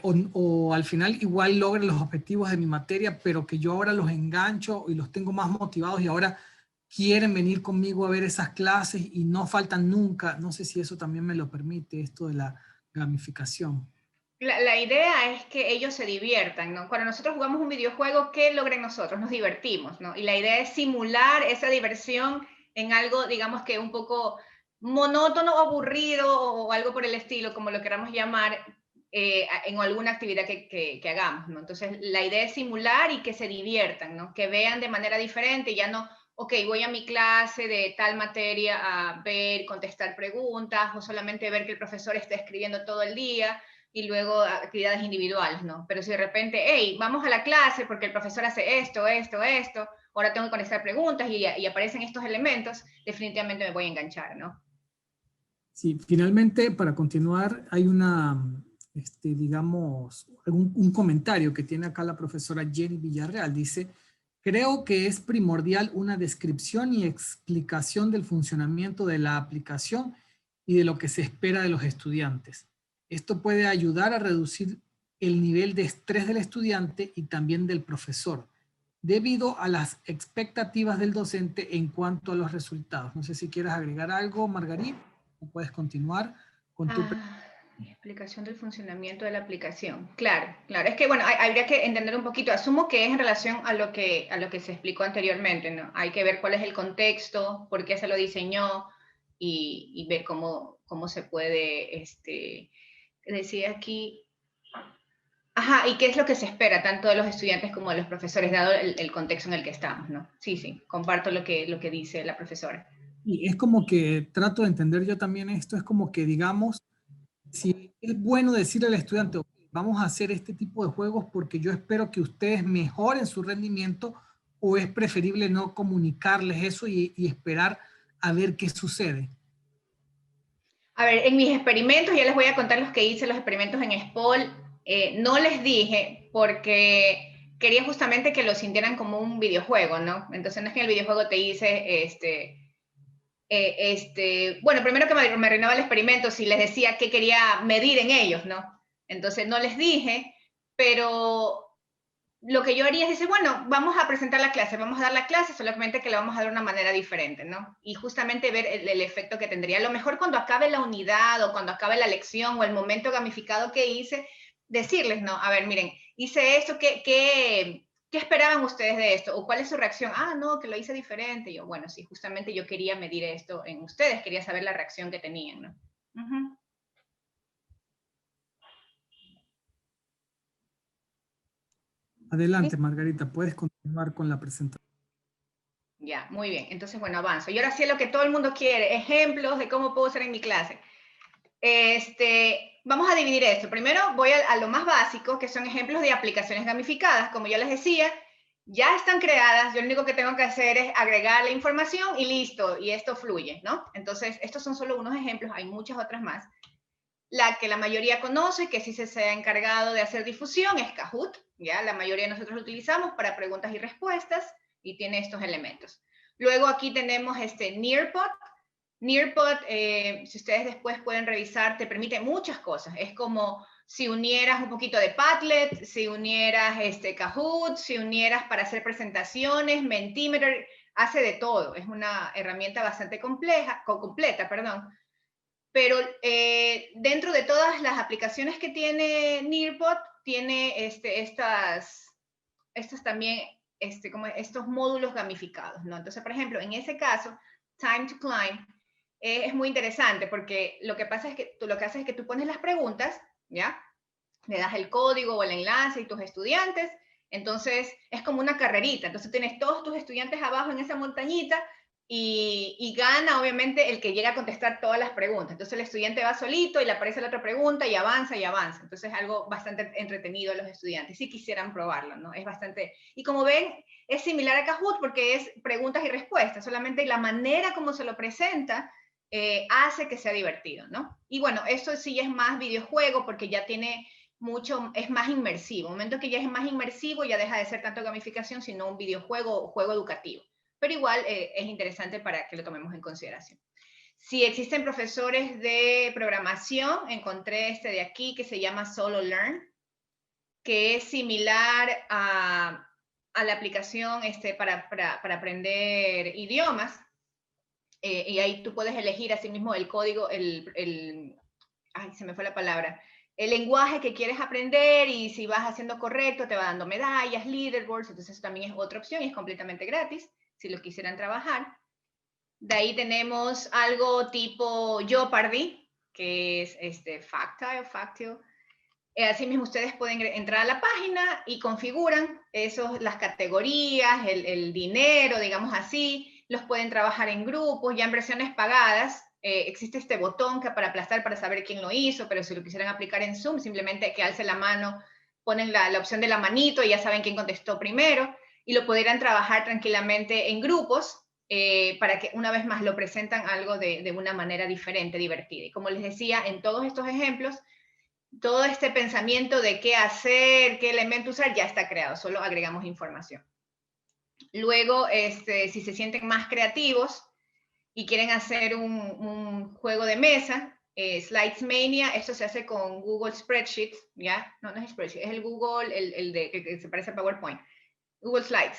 o al final igual logre los objetivos de mi materia, pero que yo ahora los engancho y los tengo más motivados y ahora quieren venir conmigo a ver esas clases y no faltan nunca. No sé si eso también me lo permite, esto de la gamificación. La idea es que ellos se diviertan, ¿no? Cuando nosotros jugamos un videojuego, ¿qué logran nosotros? Nos divertimos, ¿no? Y la idea es simular esa diversión en algo, digamos que un poco monótono, aburrido o algo por el estilo, como lo queramos llamar, en alguna actividad que hagamos, ¿no? Entonces, la idea es simular y que se diviertan, ¿no? Que vean de manera diferente, ya no, ok, voy a mi clase de tal materia a ver, contestar preguntas, o solamente ver que el profesor está escribiendo todo el día, y luego actividades individuales, ¿no? Pero si de repente, hey, vamos a la clase porque el profesor hace esto, ahora tengo que contestar preguntas y aparecen estos elementos, definitivamente me voy a enganchar, ¿no? Sí, finalmente, para continuar, hay digamos, un comentario que tiene acá la profesora Jenny Villarreal. Dice, creo que es primordial una descripción y explicación del funcionamiento de la aplicación y de lo que se espera de los estudiantes. Esto puede ayudar a reducir el nivel de estrés del estudiante y también del profesor, debido a las expectativas del docente en cuanto a los resultados. No sé si quieres agregar algo, Margarita, o puedes continuar con tu explicación del funcionamiento de la aplicación. Claro, claro. Es que, bueno, habría que entender un poquito. Asumo que es en relación a lo que se explicó anteriormente, ¿no? Hay que ver cuál es el contexto, por qué se lo diseñó y ver cómo se puede, decía aquí, Ajá, ¿y qué es lo que se espera tanto de los estudiantes como de los profesores, dado el contexto en el que estamos, ¿no? Sí, sí, comparto lo que dice la profesora. Y es como que trato de entender yo también esto, es como que digamos, si es bueno decirle al estudiante, "Ok, vamos a hacer este tipo de juegos porque yo espero que ustedes mejoren su rendimiento", o es preferible no comunicarles eso y esperar a ver qué sucede. A ver, en mis experimentos, ya les voy a contar los que hice, los experimentos en SPOL, no les dije porque quería justamente que lo sintieran como un videojuego, ¿no? Entonces no es que en el videojuego te dice, bueno, primero que me arruinaba el experimento si les decía qué quería medir en ellos, ¿no? Entonces no les dije, pero lo que yo haría es decir, bueno, vamos a presentar la clase, vamos a dar la clase, solamente que la vamos a dar de una manera diferente, ¿no? Y justamente ver el efecto que tendría. A lo mejor cuando acabe la unidad o cuando acabe la lección o el momento gamificado que hice, decirles, ¿no? A ver, miren, hice esto, ¿qué esperaban ustedes de esto? ¿O cuál es su reacción? Ah, no, que lo hice diferente. Y yo, bueno, sí, justamente yo quería medir esto en ustedes, quería saber la reacción que tenían, ¿no? Uh-huh. Adelante, Margarita, puedes continuar con la presentación. Ya, muy bien. Entonces, bueno, avanzo. Y ahora sí es lo que todo el mundo quiere, ejemplos de cómo puedo usar en mi clase. Vamos a dividir esto. Primero voy a lo más básico, que son ejemplos de aplicaciones gamificadas. Como yo les decía, ya están creadas. Yo lo único que tengo que hacer es agregar la información y listo. Y esto fluye, ¿no? Entonces, estos son solo unos ejemplos. Hay muchas otras más. La que la mayoría conoce, que sí se ha encargado de hacer difusión, es Kahoot. ¿Ya? La mayoría de nosotros lo utilizamos para preguntas y respuestas y tiene estos elementos. Luego aquí tenemos Nearpod. Nearpod, si ustedes después pueden revisar, te permite muchas cosas. Es como si unieras un poquito de Padlet, si unieras Kahoot, si unieras para hacer presentaciones, Mentimeter, hace de todo. Es una herramienta bastante completa, perdón. Pero dentro de todas las aplicaciones que tiene Nearpod, tiene estas también, como estos módulos gamificados, ¿no? Entonces, por ejemplo, en ese caso, Time to Climb, es muy interesante porque lo que pasa es que tú lo que haces es que tú pones las preguntas, ¿ya? Le das el código o el enlace y tus estudiantes, entonces es como una carrerita, entonces tienes todos tus estudiantes abajo en esa montañita y gana obviamente el que llega a contestar todas las preguntas, entonces el estudiante va solito y le aparece la otra pregunta y avanza, entonces es algo bastante entretenido a los estudiantes, si quisieran probarlo, ¿no? Es bastante, y como ven, es similar a Kahoot porque es preguntas y respuestas, solamente la manera como se lo presenta hace que sea divertido, ¿no? Y bueno, esto sí es más videojuego porque ya tiene mucho, es más inmersivo. Un momento que ya es más inmersivo, ya deja de ser tanto gamificación, sino un videojuego o juego educativo. Pero igual es interesante para que lo tomemos en consideración. Si existen profesores de programación, encontré este de aquí que se llama Solo Learn, que es similar a la aplicación para aprender idiomas. Y ahí tú puedes elegir así mismo el código, ay, se me fue la palabra, el lenguaje que quieres aprender y si vas haciendo correcto te va dando medallas, leaderboards, entonces eso también es otra opción y es completamente gratis si lo quisieran trabajar. De ahí tenemos algo tipo Jeopardy, que es Factile. Así mismo ustedes pueden entrar a la página y configuran las categorías, el dinero, digamos así, los pueden trabajar en grupos, ya en versiones pagadas. Existe este botón que para aplastar para saber quién lo hizo, pero si lo quisieran aplicar en Zoom, simplemente que alce la mano, ponen la opción de la manito y ya saben quién contestó primero, y lo podrían trabajar tranquilamente en grupos para que una vez más lo presentan algo de una manera diferente, divertida. Y como les decía, en todos estos ejemplos, todo este pensamiento de qué hacer, qué elemento usar, ya está creado, solo agregamos información. Luego, si se sienten más creativos y quieren hacer un juego de mesa, Slidesmania, esto se hace con Google Spreadsheet, ¿ya? No es Spreadsheet, es el Google, que se parece a PowerPoint, Google Slides.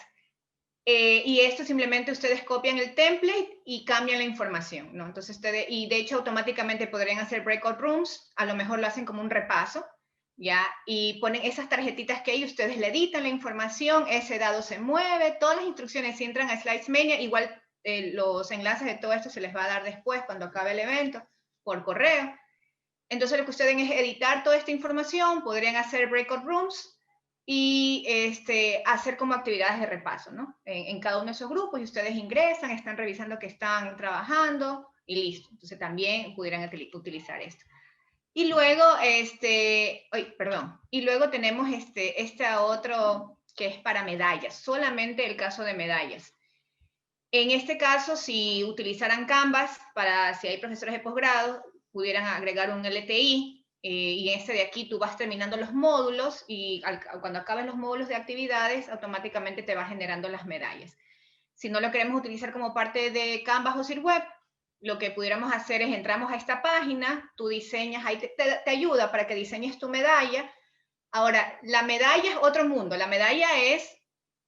Y esto simplemente ustedes copian el template y cambian la información, ¿no? Entonces y de hecho automáticamente podrían hacer breakout rooms, a lo mejor lo hacen como un repaso, ¿ya? Y ponen esas tarjetitas que hay, ustedes le editan la información, ese dado se mueve, todas las instrucciones si entran a Slidesmania, igual los enlaces de todo esto se les va a dar después cuando acabe el evento por correo. Entonces lo que ustedes es editar toda esta información, podrían hacer breakout rooms y hacer como actividades de repaso, ¿no? En cada uno de esos grupos, y ustedes ingresan, están revisando que están trabajando y listo. Entonces también pudieran utilizar esto. Y luego, y luego tenemos otro que es para medallas, solamente el caso de medallas. En este caso, si utilizaran Canvas, si hay profesores de posgrado, pudieran agregar un LTI, y de aquí tú vas terminando los módulos, y cuando acabes los módulos de actividades, automáticamente te va generando las medallas. Si no lo queremos utilizar como parte de Canvas o Sirweb, lo que pudiéramos hacer es entramos a esta página, tú diseñas, ahí te ayuda para que diseñes tu medalla. Ahora, la medalla es otro mundo. La medalla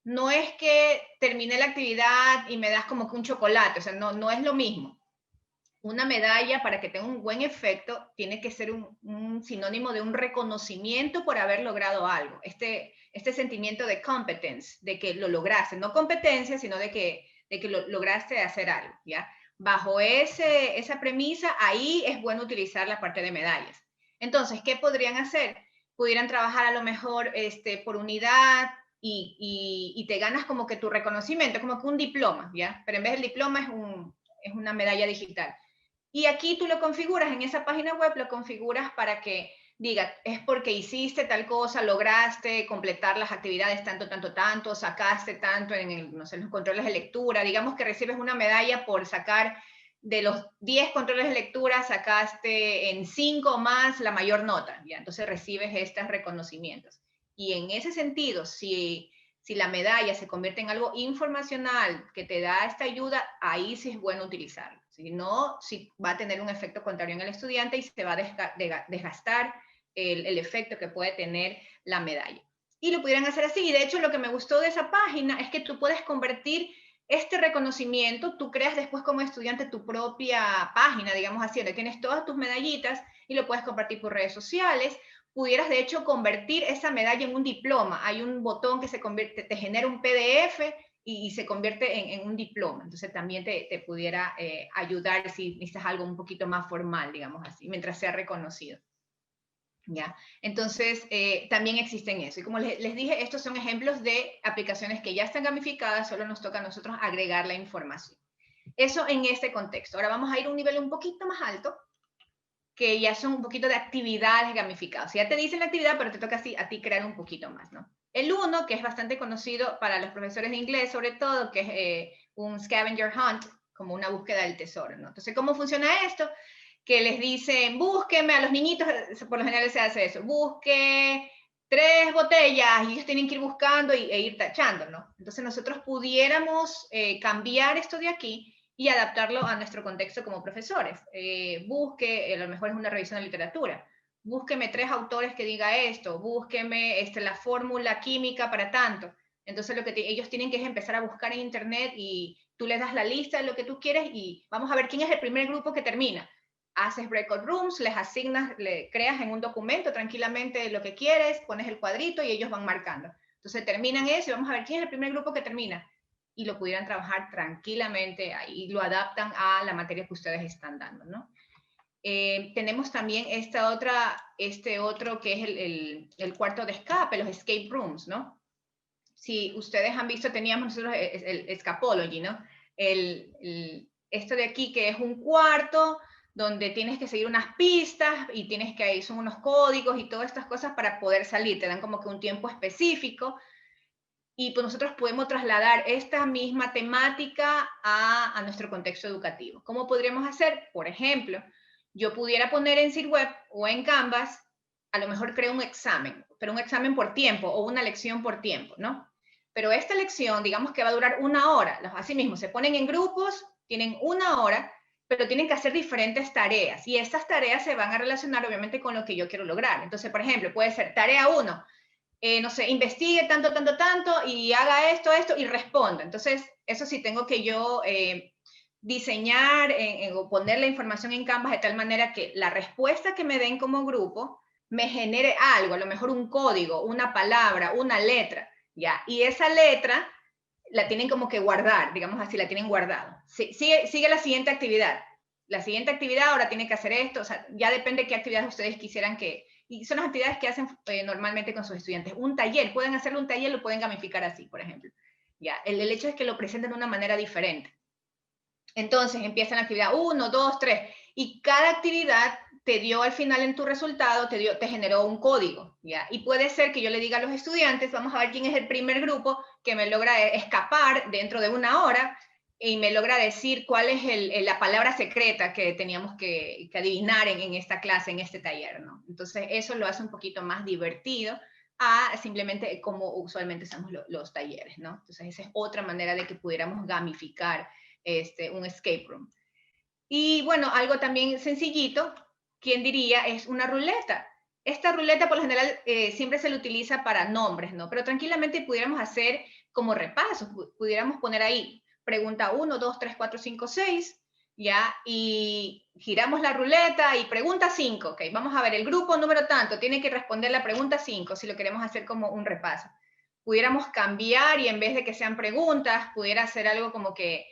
no es que terminé la actividad y me das como que un chocolate, o sea, no es lo mismo. Una medalla, para que tenga un buen efecto, tiene que ser un sinónimo de un reconocimiento por haber logrado algo. Este sentimiento de competence, de que lo lograste, no competencia, sino de que lo lograste hacer algo, ¿ya? Bajo esa premisa, ahí es bueno utilizar la parte de medallas. Entonces, ¿qué podrían hacer? Pudieran trabajar a lo mejor por unidad y te ganas como que tu reconocimiento, como que un diploma, ¿ya? Pero en vez del diploma es una medalla digital. Y aquí tú lo configuras, en esa página web lo configuras para que diga, es porque hiciste tal cosa, lograste completar las actividades tanto, sacaste tanto en los controles de lectura. Digamos que recibes una medalla por sacar de los 10 controles de lectura, sacaste en 5 más la mayor nota, ¿ya? Entonces recibes estos reconocimientos. Y en ese sentido, si la medalla se convierte en algo informacional que te da esta ayuda, ahí sí es bueno utilizarlo. Si no, sí va a tener un efecto contrario en el estudiante y se va a desgastar el efecto que puede tener la medalla. Y lo pudieran hacer así. Y de hecho, lo que me gustó de esa página es que tú puedes convertir este reconocimiento, tú creas después como estudiante tu propia página, digamos así, donde tienes todas tus medallitas y lo puedes compartir por redes sociales. Pudieras de hecho convertir esa medalla en un diploma. Hay un botón que te genera un PDF y se convierte en un diploma. Entonces también te pudiera ayudar si necesitas algo un poquito más formal, digamos así, mientras sea reconocido. ¿Ya? Entonces también existen eso. Y como les dije, estos son ejemplos de aplicaciones que ya están gamificadas, solo nos toca a nosotros agregar la información. Eso en este contexto. Ahora vamos a ir a un nivel un poquito más alto, que ya son un poquito de actividades gamificadas. O sea, ya te dicen la actividad, pero te toca a ti crear un poquito más, ¿no? El uno, que es bastante conocido para los profesores de inglés, sobre todo, que es un scavenger hunt, como una búsqueda del tesoro, ¿no? Entonces, ¿cómo funciona esto? Que les dicen, búsqueme, a los niñitos, por lo general se hace eso, busque 3 botellas, y ellos tienen que ir buscando e ir tachando, ¿no? Entonces, nosotros pudiéramos cambiar esto de aquí y adaptarlo a nuestro contexto como profesores. A lo mejor es una revisión de literatura. Búsqueme 3 autores que diga esto, búsqueme la fórmula química para tanto. Entonces lo que ellos tienen que es empezar a buscar en internet y tú les das la lista de lo que tú quieres y vamos a ver quién es el primer grupo que termina. Haces breakout rooms, les asignas, le creas en un documento tranquilamente lo que quieres, pones el cuadrito y ellos van marcando. Entonces terminan eso y vamos a ver quién es el primer grupo que termina. Y lo pudieran trabajar tranquilamente ahí, lo adaptan a la materia que ustedes están dando, ¿no? Tenemos también este otro que es el cuarto de escape, los escape rooms, ¿no? Si ustedes han visto, teníamos nosotros el Escapology, ¿no? Esto de aquí que es un cuarto donde tienes que seguir unas pistas y son unos códigos y todas estas cosas para poder salir, te dan como que un tiempo específico. Y pues nosotros podemos trasladar esta misma temática a nuestro contexto educativo. ¿Cómo podríamos hacer? Por ejemplo, yo pudiera poner en Sirweb o en Canvas, a lo mejor creo un examen, pero un examen por tiempo o una lección por tiempo, ¿no? Pero esta lección, digamos que va a durar 1 hora. Así mismo, se ponen en grupos, tienen 1 hora, pero tienen que hacer diferentes tareas. Y estas tareas se van a relacionar, obviamente, con lo que yo quiero lograr. Entonces, por ejemplo, puede ser tarea 1, no sé, investigue tanto, y haga esto, y responda. Entonces, eso sí tengo que yo diseñar o poner la información en Canvas de tal manera que la respuesta que me den como grupo me genere algo, a lo mejor un código, una palabra, una letra, ¿ya? Y esa letra la tienen como que guardar, digamos así, la tienen guardada. Sigue la siguiente actividad. la siguiente actividad ahora tiene que hacer esto, o sea, ya depende de qué actividades ustedes quisieran y son las actividades que hacen normalmente con sus estudiantes. Un taller, pueden hacerle un taller, lo pueden gamificar así, por ejemplo. Ya, el hecho es que lo presenten de una manera diferente. Entonces empieza la actividad 1, 2, 3, y cada actividad te dio al final en tu resultado, te generó un código, ¿ya? Y puede ser que yo le diga a los estudiantes, vamos a ver quién es el primer grupo que me logra escapar dentro de una hora y me logra decir cuál es la palabra secreta que teníamos que adivinar en esta clase, en este taller, ¿no? Entonces eso lo hace un poquito más divertido a simplemente como usualmente hacemos los talleres, ¿no? Entonces esa es otra manera de que pudiéramos gamificar un escape room. Y bueno, algo también sencillito, ¿quién diría? Es una ruleta. Esta ruleta por lo general siempre se le utiliza para nombres, ¿no? Pero tranquilamente pudiéramos hacer como repasos, pudiéramos poner ahí pregunta 1, 2, 3, 4, 5, 6, ¿ya? Y giramos la ruleta y pregunta 5, ¿ok? Vamos a ver, el grupo número tanto tiene que responder la pregunta 5 si lo queremos hacer como un repaso. Pudiéramos cambiar y en vez de que sean preguntas, pudiera hacer algo como que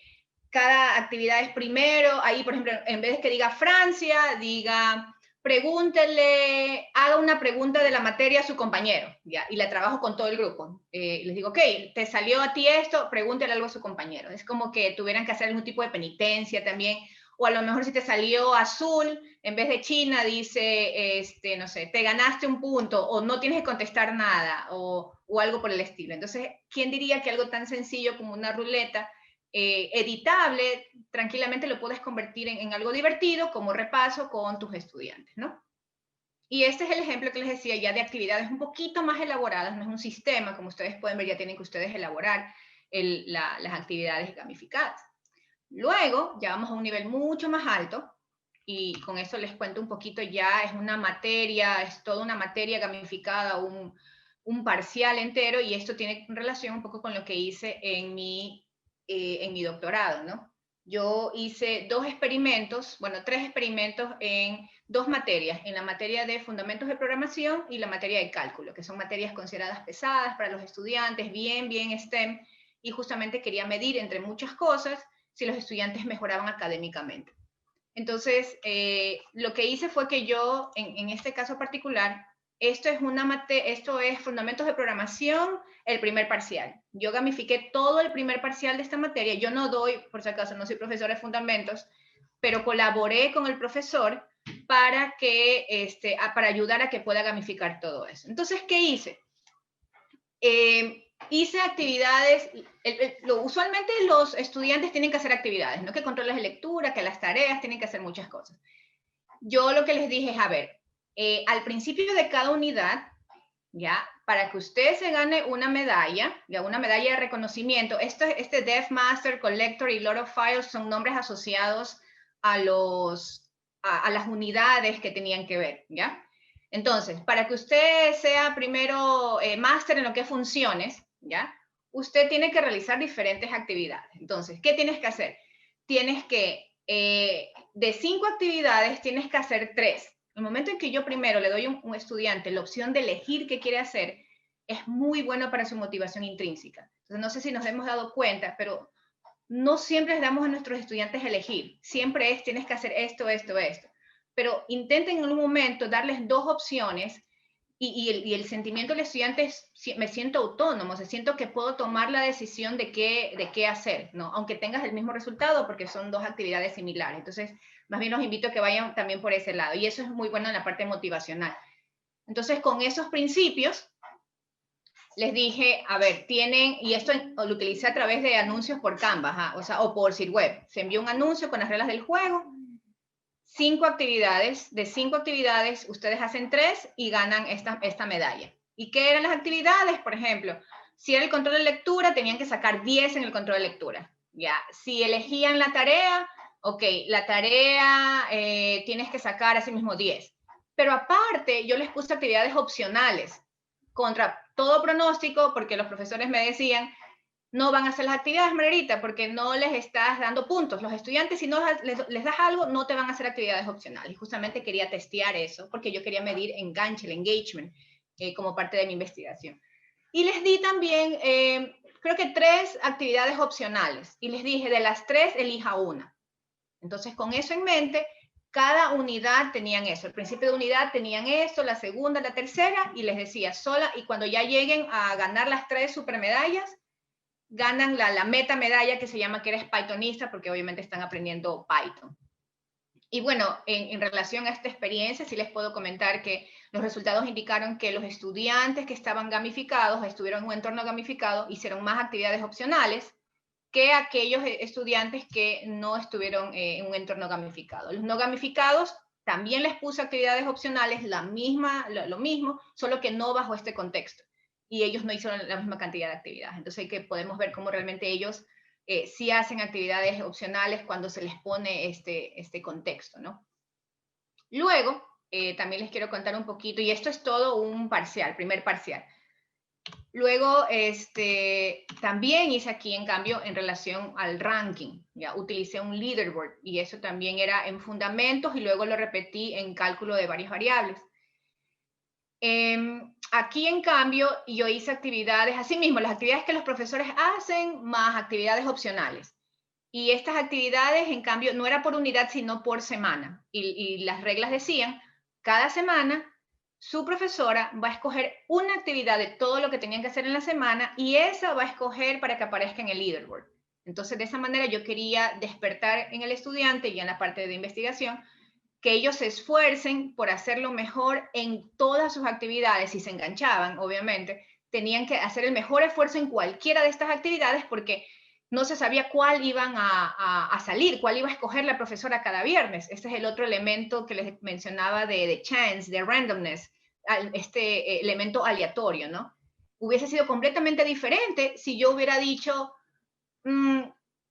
cada actividad es primero, ahí por ejemplo, en vez de que diga Francia, diga, pregúntele, haga una pregunta de la materia a su compañero, ¿ya? Y la trabajo con todo el grupo. Les digo, ok, te salió a ti esto, pregúntele algo a su compañero. Es como que tuvieran que hacer algún tipo de penitencia también, o a lo mejor si te salió azul, en vez de China, dice, no sé, te ganaste un punto, o no tienes que contestar nada, o algo por el estilo. Entonces, ¿quién diría que algo tan sencillo como una ruleta, editable, tranquilamente lo puedes convertir en algo divertido como repaso con tus estudiantes, ¿no? Y este es el ejemplo que les decía ya de actividades un poquito más elaboradas, no es un sistema, como ustedes pueden ver, ya tienen que ustedes elaborar las actividades gamificadas. Luego, ya vamos a un nivel mucho más alto, y con eso les cuento un poquito, ya es una materia, es toda una materia gamificada, un parcial entero, y esto tiene relación un poco con lo que hice en mi doctorado, ¿no? Yo hice 2 experimentos, bueno, 3 experimentos en 2 materias, en la materia de fundamentos de programación y la materia de cálculo, que son materias consideradas pesadas para los estudiantes, bien STEM, y justamente quería medir, entre muchas cosas, si los estudiantes mejoraban académicamente. Entonces, lo que hice fue que yo, en este caso particular, esto es fundamentos de programación, el primer parcial. Yo gamifiqué todo el primer parcial de esta materia. Yo no doy, por si acaso, no soy profesor de fundamentos, pero colaboré con el profesor para ayudar a que pueda gamificar todo eso. Entonces, ¿qué hice? Hice actividades, usualmente los estudiantes tienen que hacer actividades, ¿no? Que controles de lectura, que las tareas, tienen que hacer muchas cosas. Yo lo que les dije es, a ver, al principio de cada unidad, ¿ya? Para que usted se gane una medalla, ¿ya? Una medalla de reconocimiento. Este Dev Master, Collector y Lord of Files son nombres asociados a las unidades que tenían que ver, ¿ya? Entonces, para que usted sea primero máster en lo que es funciones, ¿ya? Usted tiene que realizar diferentes actividades. Entonces, ¿qué tienes que hacer? Tienes que, de 5 actividades, tienes que hacer 3. El momento en que yo primero le doy a un estudiante la opción de elegir qué quiere hacer, es muy bueno para su motivación intrínseca. Entonces, no sé si nos hemos dado cuenta, pero no siempre les damos a nuestros estudiantes elegir. Siempre tienes que hacer esto, esto, esto. Pero intenten en un momento darles 2 opciones y el sentimiento del estudiante es, me siento autónomo, siento que puedo tomar la decisión de qué hacer, ¿no? Aunque tengas el mismo resultado, porque son 2 actividades similares. Entonces, más bien los invito a que vayan también por ese lado. Y eso es muy bueno en la parte motivacional. Entonces, con esos principios, les dije, a ver, tienen, y esto lo utilicé a través de anuncios por Canvas, o por Sitweb. Se envió un anuncio con las reglas del juego, 5 actividades, de 5 actividades, ustedes hacen 3 y ganan esta medalla. ¿Y qué eran las actividades? Por ejemplo, si era el control de lectura, tenían que sacar 10 en el control de lectura. Ya, si elegían la tarea, ok, la tarea tienes que sacar así mismo 10. Pero aparte, yo les puse actividades opcionales, contra todo pronóstico, porque los profesores me decían, no van a hacer las actividades, Margarita, porque no les estás dando puntos. Los estudiantes, si no les das algo, no te van a hacer actividades opcionales. Y justamente quería testear eso, porque yo quería medir enganche, el engagement, como parte de mi investigación. Y les di también, creo que 3 actividades opcionales. Y les dije, de las 3, elija una. Entonces, con eso en mente, cada unidad tenían eso. El principio de unidad tenían eso, la segunda, la tercera, y les decía sola, y cuando ya lleguen a ganar las 3 supermedallas, ganan la meta medalla que se llama que eres Pythonista, porque obviamente están aprendiendo Python. Y bueno, en relación a esta experiencia, sí les puedo comentar que los resultados indicaron que los estudiantes que estaban gamificados, estuvieron en un entorno gamificado, hicieron más actividades opcionales que aquellos estudiantes que no estuvieron en un entorno gamificado. Los no gamificados también les puse actividades opcionales, lo mismo, solo que no bajo este contexto. Y ellos no hicieron la misma cantidad de actividades. Entonces que podemos ver cómo realmente ellos sí hacen actividades opcionales cuando se les pone este contexto, ¿no? Luego, también les quiero contar un poquito, y esto es todo un parcial, primer parcial. Luego, también hice aquí, en cambio, en relación al ranking, ya utilicé un leaderboard, y eso también era en fundamentos, y luego lo repetí en cálculo de varias variables. Aquí, en cambio, yo hice actividades, así mismo, las actividades que los profesores hacen, más actividades opcionales. Y estas actividades, en cambio, no era por unidad, sino por semana. Y las reglas decían, cada semana, su profesora va a escoger una actividad de todo lo que tenían que hacer en la semana, y esa va a escoger para que aparezca en el leaderboard. Entonces, de esa manera, yo quería despertar en el estudiante, y en la parte de investigación, que ellos se esfuercen por hacerlo mejor en todas sus actividades. Si se enganchaban, obviamente, tenían que hacer el mejor esfuerzo en cualquiera de estas actividades, porque no se sabía cuál iban a salir, cuál iba a escoger la profesora cada viernes. Este es el otro elemento que les mencionaba de chance, de randomness, este elemento aleatorio, ¿no? Hubiese sido completamente diferente si yo hubiera dicho,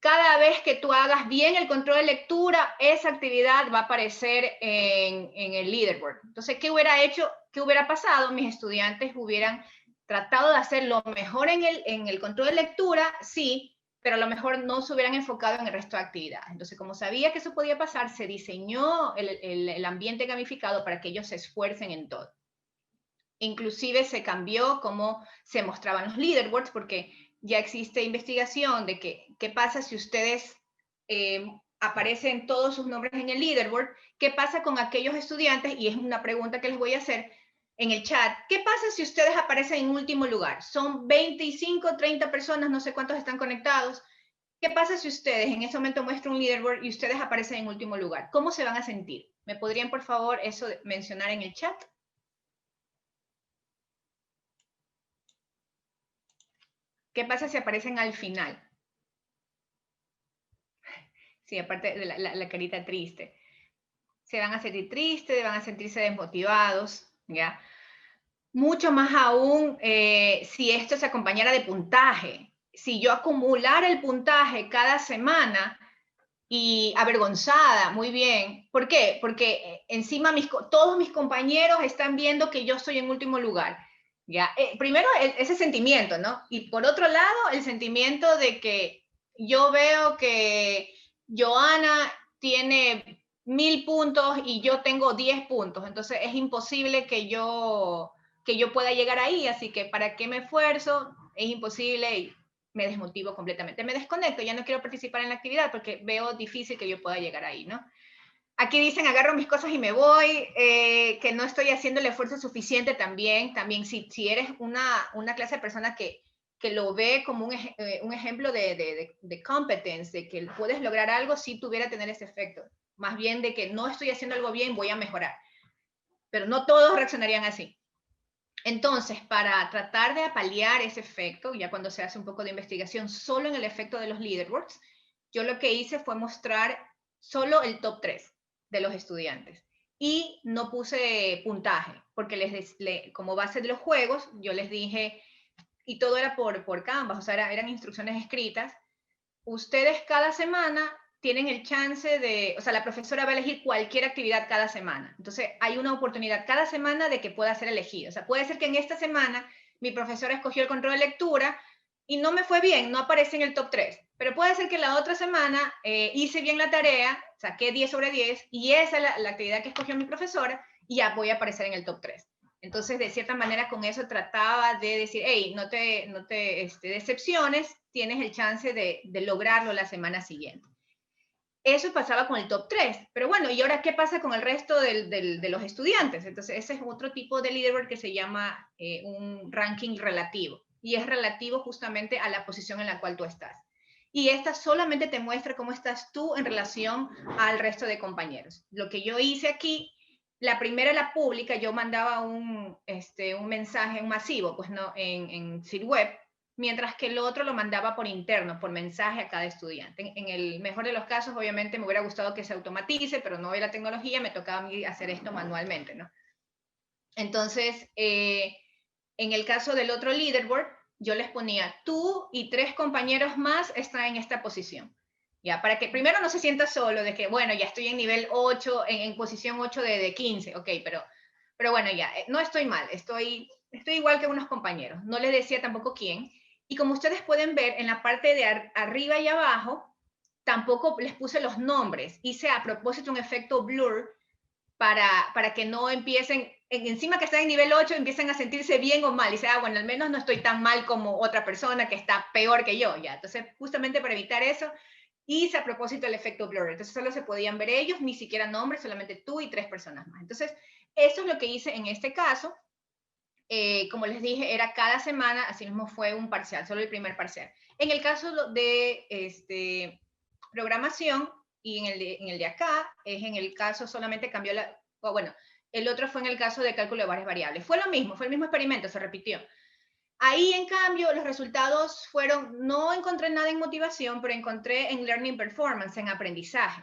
cada vez que tú hagas bien el control de lectura, esa actividad va a aparecer en el leaderboard. Entonces, ¿qué hubiera hecho? ¿Qué hubiera pasado? Mis estudiantes hubieran tratado de hacer lo mejor en el control de lectura, sí, pero a lo mejor no se hubieran enfocado en el resto de actividades. Entonces, como sabía que eso podía pasar, se diseñó el ambiente gamificado para que ellos se esfuercen en todo. Inclusive se cambió cómo se mostraban los leaderboards, porque ya existe investigación de qué pasa si ustedes aparecen todos sus nombres en el leaderboard, qué pasa con aquellos estudiantes, y es una pregunta que les voy a hacer en el chat, ¿qué pasa si ustedes aparecen en último lugar? Son 25, 30 personas, no sé cuántos están conectados. ¿Qué pasa si ustedes en ese momento muestran un leaderboard y ustedes aparecen en último lugar? ¿Cómo se van a sentir? ¿Me podrían, por favor, eso mencionar en el chat? ¿Qué pasa si aparecen al final? Sí, aparte de la carita triste. Se van a sentir tristes, van a sentirse desmotivados, ¿ya? Mucho más aún si esto se acompañara de puntaje. Si yo acumulara el puntaje cada semana y avergonzada, muy bien. ¿Por qué? Porque encima todos mis compañeros están viendo que yo estoy en último lugar. ¿Ya? Primero, ese sentimiento, ¿no? Y por otro lado, el sentimiento de que yo veo que Joana tiene 1000 puntos y yo tengo 10 puntos. Entonces, es imposible que yo pueda llegar ahí. Así que, ¿para qué me esfuerzo? Es imposible y me desmotivo completamente. Me desconecto, ya no quiero participar en la actividad porque veo difícil que yo pueda llegar ahí, ¿no? Aquí dicen, agarro mis cosas y me voy, que no estoy haciendo el esfuerzo suficiente también si eres una clase de persona que lo ve como un ejemplo de competence, de que puedes lograr algo, sí tuviera tener ese efecto. Más bien de que no estoy haciendo algo bien, voy a mejorar. Pero no todos reaccionarían así. Entonces, para tratar de paliar ese efecto, ya cuando se hace un poco de investigación solo en el efecto de los leaderboards, yo lo que hice fue mostrar solo el top 3 de los estudiantes. Y no puse puntaje, porque como base de los juegos, yo les dije, y todo era por Canvas, o sea, eran instrucciones escritas, ustedes cada semana tienen el chance o sea, la profesora va a elegir cualquier actividad cada semana. Entonces, hay una oportunidad cada semana de que pueda ser elegida. O sea, puede ser que en esta semana mi profesora escogió el control de lectura y no me fue bien, no aparece en el top 3. Pero puede ser que la otra semana hice bien la tarea, saqué 10 sobre 10, y esa es la actividad que escogió mi profesora, y ya voy a aparecer en el top 3. Entonces, de cierta manera, con eso trataba de decir, hey, no te decepciones, tienes el chance de lograrlo la semana siguiente. Eso pasaba con el top 3. Pero bueno, ¿y ahora qué pasa con el resto de los estudiantes? Entonces, ese es otro tipo de leaderboard que se llama un ranking relativo. Y es relativo justamente a la posición en la cual tú estás. Y esta solamente te muestra cómo estás tú en relación al resto de compañeros. Lo que yo hice aquí, la primera, la pública, yo mandaba un mensaje, un masivo, pues no, en Sitweb, mientras que el otro lo mandaba por interno, por mensaje a cada estudiante. En el mejor de los casos, obviamente, me hubiera gustado que se automatice, pero no hay la tecnología, me tocaba a mí hacer esto manualmente, ¿no? Entonces, en el caso del otro leaderboard, yo les ponía, tú y 3 compañeros más están en esta posición. Ya, para que primero no se sienta solo de que, bueno, ya estoy en nivel 8, en posición 8 de 15, ok, pero bueno, ya, no estoy mal, estoy igual que unos compañeros. No les decía tampoco quién. Y como ustedes pueden ver, en la parte de arriba y abajo, tampoco les puse los nombres. Hice a propósito un efecto blur para que no empiecen, encima que están en nivel 8, empiecen a sentirse bien o mal. Y dicen, bueno, al menos no estoy tan mal como otra persona que está peor que yo, ya. Entonces, justamente para evitar eso, hice a propósito el efecto blur. Entonces, solo se podían ver ellos, ni siquiera nombres, solamente tú y 3 personas más. Entonces, eso es lo que hice en este caso. Como les dije, era cada semana, así mismo fue un parcial, solo el primer parcial. En el caso de programación, y en el de acá, es en el caso solamente cambió bueno, el otro fue en el caso de cálculo de varias variables. Fue lo mismo, fue el mismo experimento, se repitió. Ahí, en cambio, los resultados fueron, no encontré nada en motivación, pero encontré en learning performance, en aprendizaje.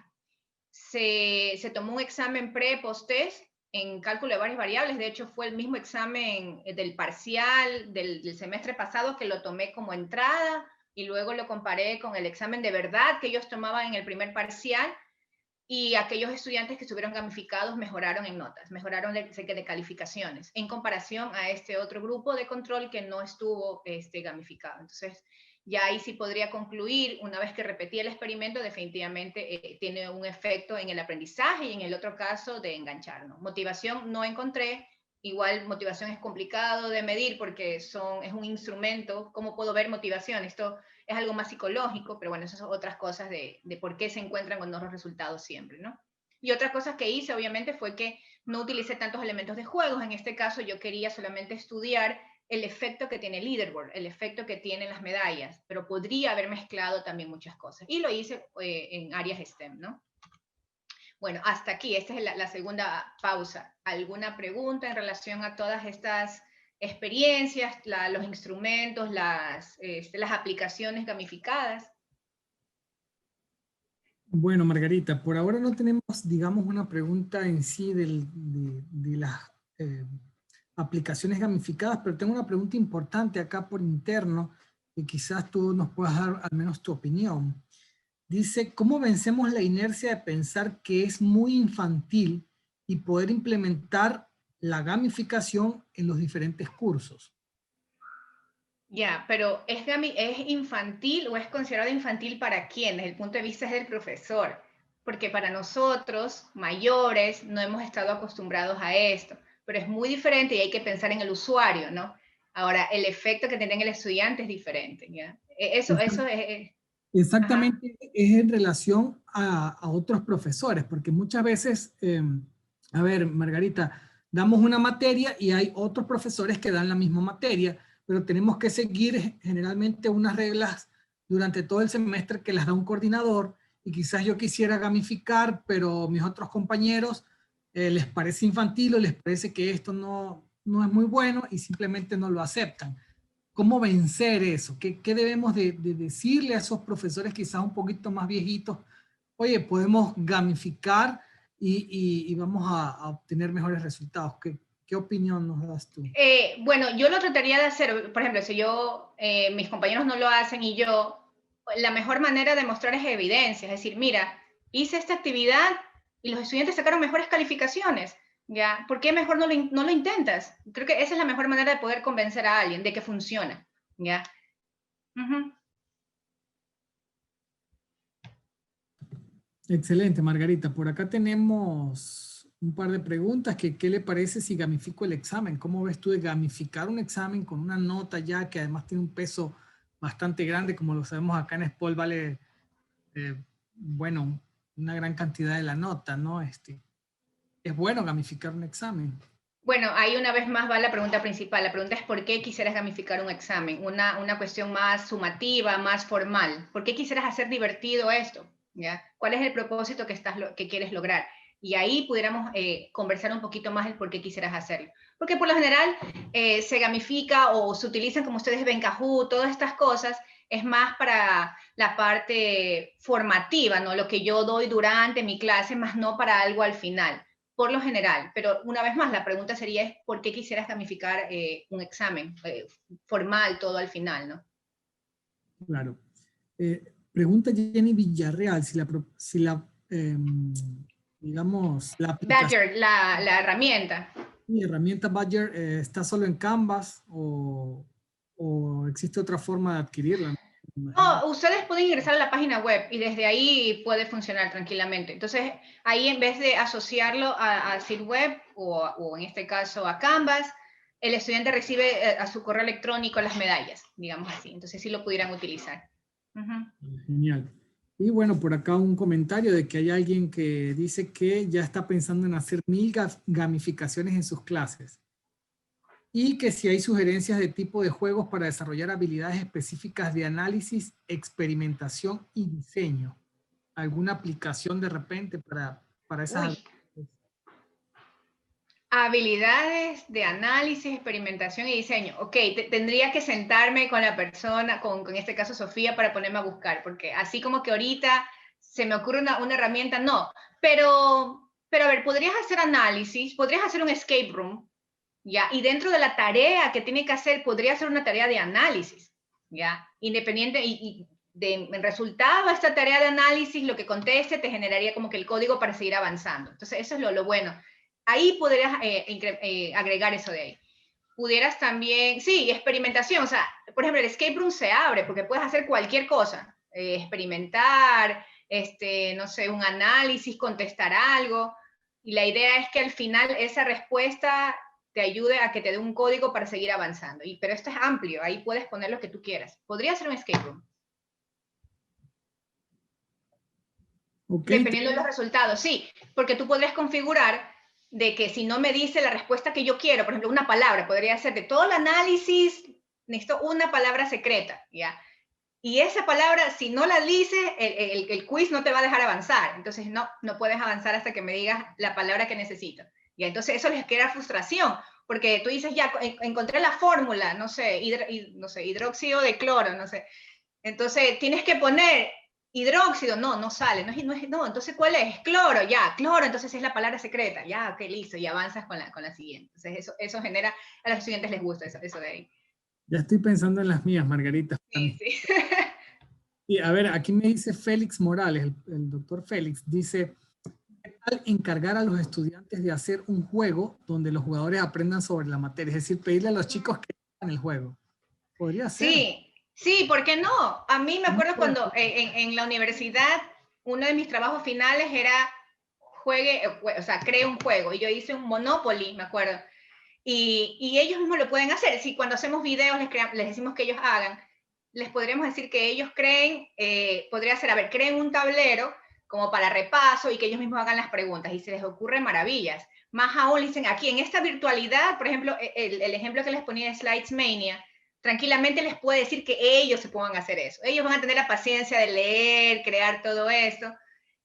Se tomó un examen pre, post-test, en cálculo de varias variables. De hecho, fue el mismo examen del parcial del semestre pasado que lo tomé como entrada y luego lo comparé con el examen de verdad que ellos tomaban en el primer parcial, y aquellos estudiantes que estuvieron gamificados mejoraron en notas, mejoraron de calificaciones en comparación a este otro grupo de control que no estuvo gamificado. Entonces, ya ahí sí podría concluir, una vez que repetí el experimento, definitivamente tiene un efecto en el aprendizaje, y en el otro caso de enganchar, ¿no? Motivación no encontré. Igual motivación es complicado de medir porque es un instrumento. ¿Cómo puedo ver motivación? Esto es algo más psicológico, pero bueno, esas son otras cosas de por qué se encuentran con los resultados siempre, ¿no? Y otras cosas que hice, obviamente, fue que no utilicé tantos elementos de juegos. En este caso, yo quería solamente estudiar el efecto que tiene el leaderboard, el efecto que tienen las medallas, pero podría haber mezclado también muchas cosas. Y lo hice en áreas STEM, ¿no? Bueno, hasta aquí, esta es la segunda pausa. ¿Alguna pregunta en relación a todas estas experiencias, los instrumentos, las aplicaciones gamificadas? Bueno, Margarita, por ahora no tenemos, digamos, una pregunta en sí de las aplicaciones gamificadas, pero tengo una pregunta importante acá por interno, que quizás tú nos puedas dar al menos tu opinión. Dice, ¿cómo vencemos la inercia de pensar que es muy infantil y poder implementar la gamificación en los diferentes cursos? Ya, pero ¿es infantil o es considerado infantil para quién? Desde el punto de vista del profesor. Porque para nosotros, mayores, no hemos estado acostumbrados a esto. Pero es muy diferente y hay que pensar en el usuario, ¿no? Ahora, el efecto que tiene en el estudiante es diferente, ¿ya? Eso es... Exactamente, ajá, es en relación a otros profesores, porque muchas veces, a ver, Margarita, damos una materia y hay otros profesores que dan la misma materia, pero tenemos que seguir generalmente unas reglas durante todo el semestre que las da un coordinador, y quizás yo quisiera gamificar, pero mis otros compañeros les parece infantil o les parece que esto no es muy bueno y simplemente no lo aceptan. ¿Cómo vencer eso? ¿Qué debemos de decirle a esos profesores quizás un poquito más viejitos? Oye, podemos gamificar y vamos a obtener mejores resultados. ¿Qué opinión nos das tú? Bueno, yo lo trataría de hacer, por ejemplo, si mis compañeros no lo hacen y la mejor manera de mostrar es evidencia, es decir, mira, hice esta actividad y los estudiantes sacaron mejores calificaciones, ¿ya? ¿Por qué mejor no lo intentas? Creo que esa es la mejor manera de poder convencer a alguien de que funciona, ¿ya? Excelente, Margarita. Por acá tenemos un par de preguntas. ¿Qué le parece si gamifico el examen? ¿Cómo ves tú de gamificar un examen con una nota ya que además tiene un peso bastante grande? Como lo sabemos acá en SPOL vale, bueno, una gran cantidad de la nota, ¿no? Es bueno gamificar un examen. Bueno, ahí una vez más va la pregunta principal. La pregunta es ¿por qué quisieras gamificar un examen? Una cuestión más sumativa, más formal. ¿Por qué quisieras hacer divertido esto? ¿Ya? ¿Cuál es el propósito que quieres lograr? Y ahí pudiéramos conversar un poquito más el por qué quisieras hacerlo. Porque por lo general se gamifica o se utilizan, como ustedes ven, Kahoot, todas estas cosas, es más para la parte formativa, ¿no? Lo que yo doy durante mi clase, más no para algo al final. Por lo general, pero una vez más, la pregunta sería ¿por qué quisieras gamificar un examen formal todo al final, ¿no? Claro. Pregunta Jenny Villarreal digamos, la aplicación, Badger, la herramienta. ¿la herramienta Badger está solo en Canvas o existe otra forma de adquirirla? No, ustedes pueden ingresar a la página web y desde ahí puede funcionar tranquilamente. Entonces, ahí en vez de asociarlo a Web o en este caso a Canvas, el estudiante recibe a su correo electrónico las medallas, digamos así. Entonces, sí lo pudieran utilizar. Genial. Y bueno, por acá un comentario de que hay alguien que dice que ya está pensando en hacer 1000 gamificaciones en sus clases. Y que si hay sugerencias de tipo de juegos para desarrollar habilidades específicas de análisis, experimentación y diseño. ¿Alguna aplicación de repente para esas habilidades? Habilidades de análisis, experimentación y diseño. Ok, tendría que sentarme con la persona, con este caso Sofía, para ponerme a buscar, porque así como que ahorita se me ocurre una herramienta, no. Pero a ver, podrías hacer análisis, podrías hacer un escape room, ¿ya? Y dentro de la tarea que tiene que hacer, podría ser una tarea de análisis, ¿ya? Independiente, y el resultado de esta tarea de análisis, lo que conteste, te generaría como que el código para seguir avanzando. Entonces, eso es lo bueno. Ahí podrías agregar eso de ahí. Pudieras también, sí, experimentación, o sea, por ejemplo, el escape room se abre porque puedes hacer cualquier cosa, experimentar, no sé, un análisis, contestar algo, y la idea es que al final esa respuesta te ayude a que te dé un código para seguir avanzando. Pero esto es amplio, ahí puedes poner lo que tú quieras. Podría ser un escape room. Okay. Dependiendo de los resultados, sí, porque tú podrías configurar de que si no me dice la respuesta que yo quiero, por ejemplo, una palabra, podría ser de todo el análisis, necesito una palabra secreta, ¿ya? Y esa palabra, si no la dice, el quiz no te va a dejar avanzar. Entonces, no puedes avanzar hasta que me digas la palabra que necesito. Y entonces eso les crea frustración, porque tú dices, ya, encontré la fórmula, no sé, hidróxido de cloro, no sé. Entonces, tienes que poner hidróxido, no sale, no, entonces ¿cuál es? Cloro, ya, cloro, entonces es la palabra secreta, ya, ok, listo, y avanzas con la siguiente. Entonces eso genera, a los estudiantes les gusta eso de ahí. Ya estoy pensando en las mías, Margarita. Sí. Y a ver, aquí me dice Félix Morales, el doctor Félix, dice, ¿qué tal encargar a los estudiantes de hacer un juego donde los jugadores aprendan sobre la materia? Es decir, pedirle a los chicos que hagan el juego. Podría ser. Sí, ¿por qué no? A mí me acuerdo cuando en la universidad, uno de mis trabajos finales era cree un juego, y yo hice un Monopoly, me acuerdo, y ellos mismos lo pueden hacer. Si cuando hacemos videos les decimos que ellos hagan, les podríamos decir que ellos creen, podría ser, creen un tablero como para repaso y que ellos mismos hagan las preguntas, y se les ocurren maravillas. Más aún, dicen aquí, en esta virtualidad, por ejemplo, el ejemplo que les ponía de Slides Mania, tranquilamente les puede decir que ellos se pongan a hacer eso. Ellos van a tener la paciencia de leer, crear todo esto,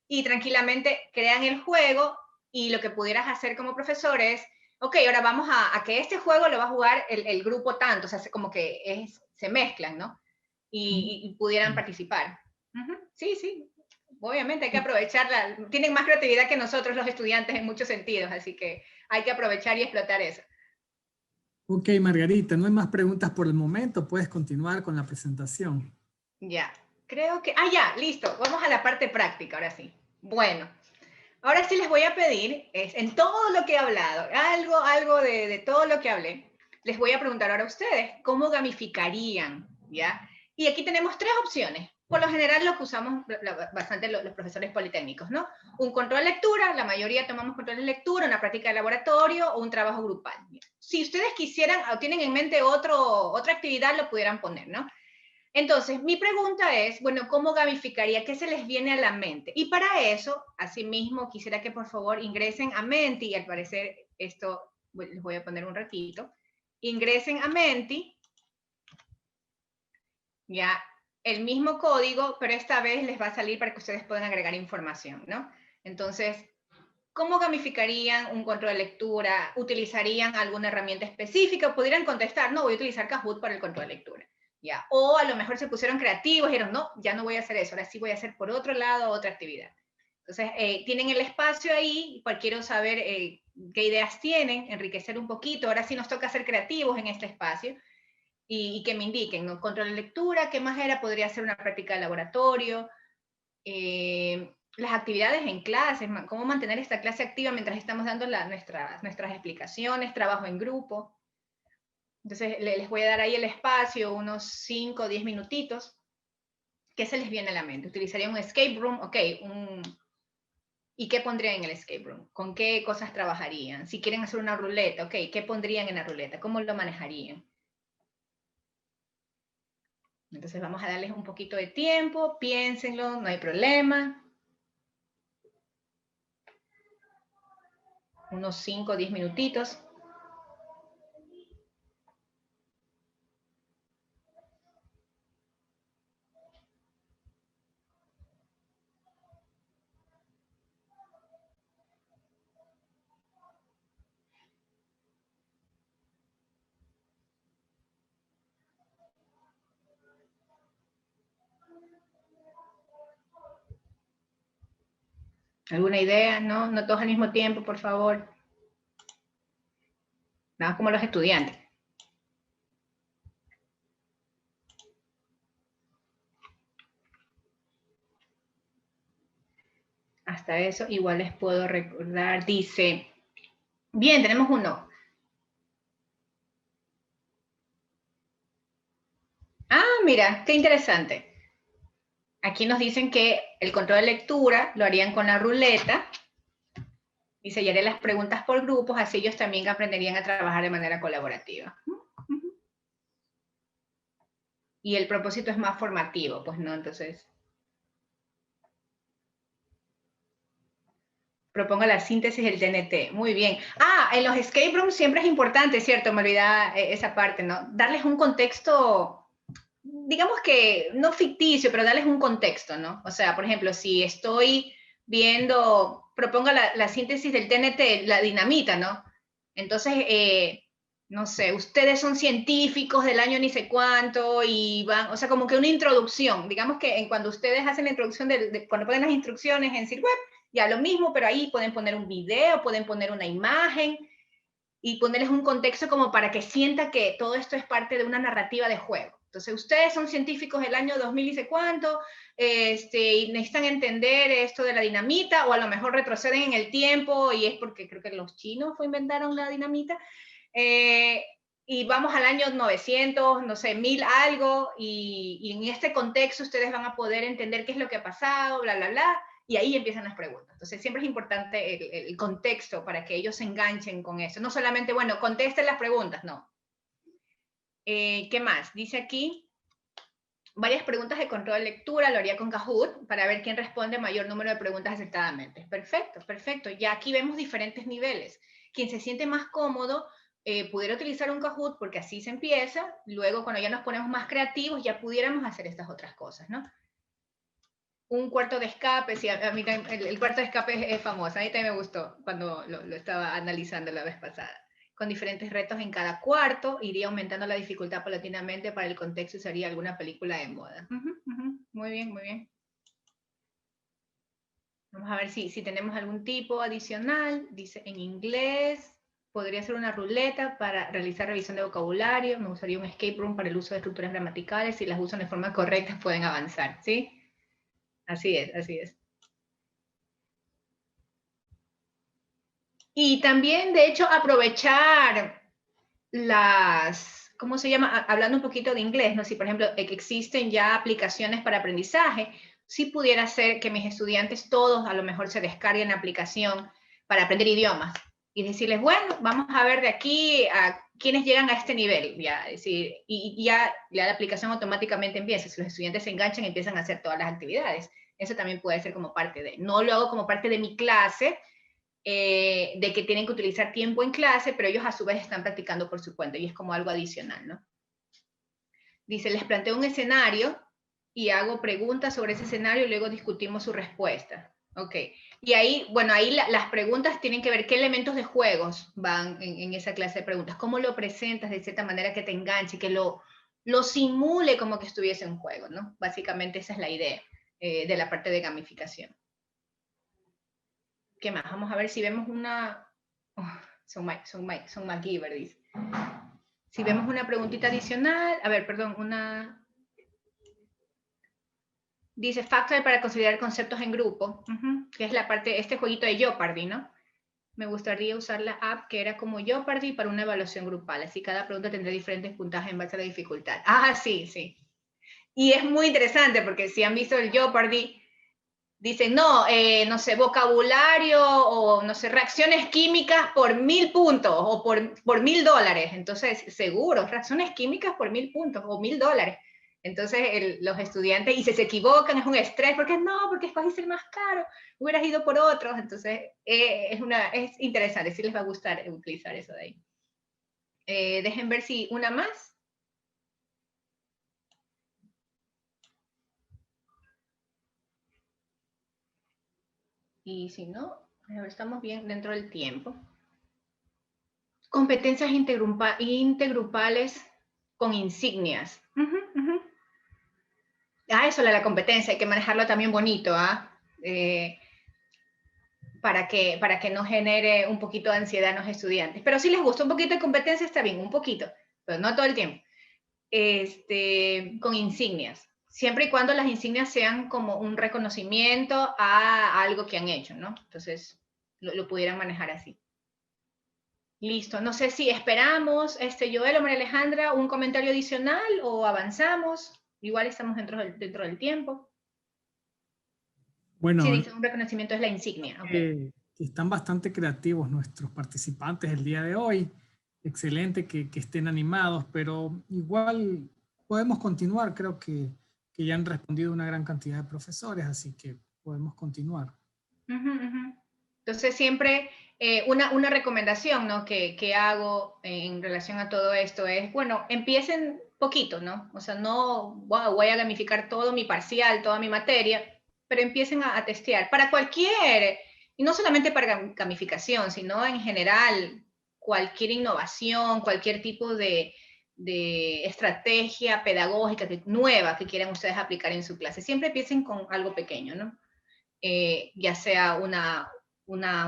y tranquilamente crean el juego, y lo que pudieras hacer como profesor es, ok, ahora vamos a que este juego lo va a jugar el grupo tanto, o sea, como que se mezclan, ¿no? Y pudieran participar. Sí, obviamente hay que aprovecharla. Tienen más creatividad que nosotros los estudiantes en muchos sentidos, así que hay que aprovechar y explotar eso. Ok, Margarita, no hay más preguntas por el momento. Puedes continuar con la presentación. Ya, creo que... ya, listo. Vamos a la parte práctica, ahora sí. Bueno, ahora sí les voy a pedir, en todo lo que he hablado, algo de todo lo que hablé, les voy a preguntar ahora a ustedes, ¿cómo gamificarían? ¿Ya? Y aquí tenemos 3 opciones. Por lo general lo que usamos bastante los profesores politécnicos, ¿no? Un control de lectura, la mayoría tomamos control de lectura, una práctica de laboratorio o un trabajo grupal. Si ustedes quisieran o tienen en mente otra actividad, lo pudieran poner, ¿no? Entonces, mi pregunta es, bueno, ¿cómo gamificaría? ¿Qué se les viene a la mente? Y para eso, asimismo, quisiera que por favor ingresen a Menti, y al parecer esto les voy a poner un ratito. Ingresen a Menti, ya, el mismo código, pero esta vez les va a salir para que ustedes puedan agregar información, ¿no? Entonces, ¿cómo gamificarían un control de lectura? ¿Utilizarían alguna herramienta específica? ¿Podrían contestar, no, voy a utilizar Kahoot para el control de lectura? ¿Ya? O a lo mejor se pusieron creativos y dijeron, no, ya no voy a hacer eso, ahora sí voy a hacer por otro lado otra actividad. Entonces, tienen el espacio ahí, quiero saber qué ideas tienen, enriquecer un poquito, ahora sí nos toca ser creativos en este espacio, y que me indiquen, ¿no? Control de lectura, ¿qué más era? Podría ser una práctica de laboratorio, las actividades en clases, cómo mantener esta clase activa mientras estamos dando nuestras explicaciones, trabajo en grupo. Entonces, les voy a dar ahí el espacio, unos 5 o 10 minutitos. ¿Qué se les viene a la mente? ¿Utilizaría un escape room? Ok, ¿y qué pondrían en el escape room? ¿Con qué cosas trabajarían? Si quieren hacer una ruleta, ok, ¿qué pondrían en la ruleta? ¿Cómo lo manejarían? Entonces vamos a darles un poquito de tiempo, piénsenlo, no hay problema. Unos 5 o 10 minutitos. ¿Alguna idea? ¿No? No todos al mismo tiempo, por favor. Nada como los estudiantes. Hasta eso igual les puedo recordar, dice, bien, tenemos uno. Ah, mira, qué interesante. Aquí nos dicen que el control de lectura lo harían con la ruleta. Dice, y haré las preguntas por grupos, así ellos también aprenderían a trabajar de manera colaborativa. Y el propósito es más formativo, pues no, entonces. Propongo la síntesis del TNT. Muy bien. Ah, en los escape rooms siempre es importante, ¿cierto? Me olvidaba esa parte, ¿no? Darles un contexto, digamos que no ficticio, pero darles un contexto, ¿no? O sea, por ejemplo, si estoy viendo, propongo la síntesis del TNT, la dinamita, ¿no? Entonces, no sé, ustedes son científicos del año ni sé cuánto y van, o sea, como que una introducción. Digamos que cuando ustedes hacen la introducción, cuando ponen las instrucciones en Sitweb, ya lo mismo, pero ahí pueden poner un video, pueden poner una imagen y ponerles un contexto como para que sienta que todo esto es parte de una narrativa de juego. Entonces, ustedes son científicos del año 2000 y sé cuánto, y necesitan entender esto de la dinamita, o a lo mejor retroceden en el tiempo, y es porque creo que los chinos inventaron la dinamita, y vamos al año 900, no sé, 1000 algo, y en este contexto ustedes van a poder entender qué es lo que ha pasado, bla, bla, bla, y ahí empiezan las preguntas. Entonces siempre es importante el contexto para que ellos se enganchen con eso. No solamente, bueno, contesten las preguntas, no. ¿Qué más? Dice aquí, varias preguntas de control de lectura, lo haría con Kahoot, para ver quién responde mayor número de preguntas acertadamente. Perfecto, perfecto. Ya aquí vemos diferentes niveles. Quien se siente más cómodo, pudiera utilizar un Kahoot, porque así se empieza. Luego, cuando ya nos ponemos más creativos, ya pudiéramos hacer estas otras cosas, ¿no? Un cuarto de escape, sí, a mí el cuarto de escape es famoso, a mí también me gustó cuando lo estaba analizando la vez pasada. Con diferentes retos en cada cuarto, iría aumentando la dificultad paulatinamente para el contexto y sería alguna película de moda. Muy bien, muy bien. Vamos a ver si tenemos algún tipo adicional. Dice en inglés, podría ser una ruleta para realizar revisión de vocabulario. Me gustaría un escape room para el uso de estructuras gramaticales. Si las usan de forma correcta, pueden avanzar, ¿sí? Así es, así es. Y también, de hecho, aprovechar ¿cómo se llama? Hablando un poquito de inglés, ¿no? Si, por ejemplo, existen ya aplicaciones para aprendizaje, sí pudiera ser que mis estudiantes todos a lo mejor se descarguen la aplicación para aprender idiomas, y decirles, bueno, vamos a ver de aquí a quiénes llegan a este nivel, ya, es decir, y ya la aplicación automáticamente empieza. Si los estudiantes se enganchan, empiezan a hacer todas las actividades. Eso también puede ser como parte de, no lo hago como parte de mi clase, de que tienen que utilizar tiempo en clase, pero ellos a su vez están practicando por su cuenta, y es como algo adicional, ¿no? Dice, les planteo un escenario y hago preguntas sobre ese escenario y luego discutimos su respuesta. Ok, y ahí, bueno, ahí las preguntas tienen que ver qué elementos de juegos van en esa clase de preguntas, cómo lo presentas de cierta manera que te enganche, que lo simule como que estuviese en juego, ¿no? Básicamente esa es la idea de la parte de gamificación. ¿Qué más? Vamos a ver si vemos una... Oh, son MacGyver, dice. Si vemos una preguntita adicional, a ver, perdón, una... Dice Factor para considerar conceptos en grupo, que es la parte, este jueguito de Jeopardy, ¿no? Me gustaría usar la app que era como Jeopardy para una evaluación grupal, así cada pregunta tendrá diferentes puntajes en base a la dificultad. Ah, sí, sí. Y es muy interesante porque si han visto el Jeopardy, dicen, no, no sé, vocabulario o, no sé, reacciones químicas por 1000 puntos o por $1000. Entonces, seguro, reacciones químicas por 1000 puntos o $1000. Entonces, los estudiantes, y si se equivocan, es un estrés, porque no, porque escogiste el más caro, hubieras ido por otros. Entonces, es interesante, sí les va a gustar utilizar eso de ahí. Dejen ver si una más. Y si no, a ver, estamos bien dentro del tiempo. Competencias intergrupales con insignias. Eso de la competencia, hay que manejarlo también bonito, para que no genere un poquito de ansiedad en los estudiantes. Pero si les gusta un poquito de competencia, está bien, un poquito, pero no todo el tiempo. Con insignias. Siempre y cuando las insignias sean como un reconocimiento a algo que han hecho, ¿no? Entonces, lo pudieran manejar así. Listo, no sé si esperamos, Joel o María Alejandra, un comentario adicional o avanzamos. Igual estamos dentro del tiempo. Bueno, Sí, dice un reconocimiento es la insignia. Okay. Están bastante creativos nuestros participantes el día de hoy. Excelente que estén animados, pero igual podemos continuar. Creo que ya han respondido una gran cantidad de profesores, así que podemos continuar. Entonces siempre una recomendación, ¿no? que hago en relación a todo esto es, bueno, empiecen poquito, ¿no? O sea, no voy a gamificar todo mi parcial, toda mi materia, pero empiecen a testear para cualquier, y no solamente para gamificación, sino en general, cualquier innovación, cualquier tipo de estrategia pedagógica nueva que quieran ustedes aplicar en su clase. Siempre empiecen con algo pequeño, ¿no? Ya sea una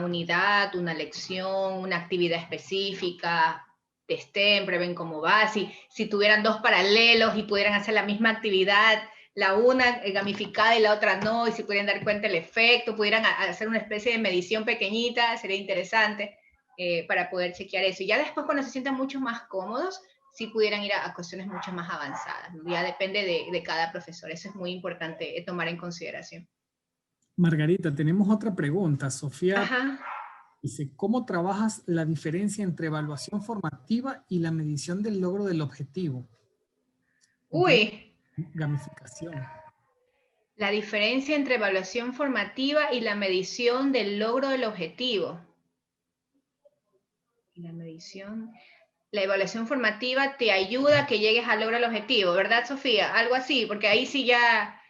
unidad, una lección, una actividad específica, testen, prueben cómo va. Si tuvieran dos paralelos y pudieran hacer la misma actividad, la una gamificada y la otra no, y si pudieran dar cuenta del efecto, pudieran hacer una especie de medición pequeñita, sería interesante para poder chequear eso. Y ya después, cuando se sientan mucho más cómodos, sí pudieran ir a cuestiones mucho más avanzadas. Ya depende de cada profesor. Eso es muy importante tomar en consideración. Margarita, tenemos otra pregunta. Sofía Ajá. dice, ¿cómo trabajas la diferencia entre evaluación formativa y la medición del logro del objetivo? Uy. Gamificación. La diferencia entre evaluación formativa y la medición del logro del objetivo. La evaluación formativa te ayuda a que llegues al logro del objetivo, ¿verdad, Sofía? Algo así, porque ahí sí ya...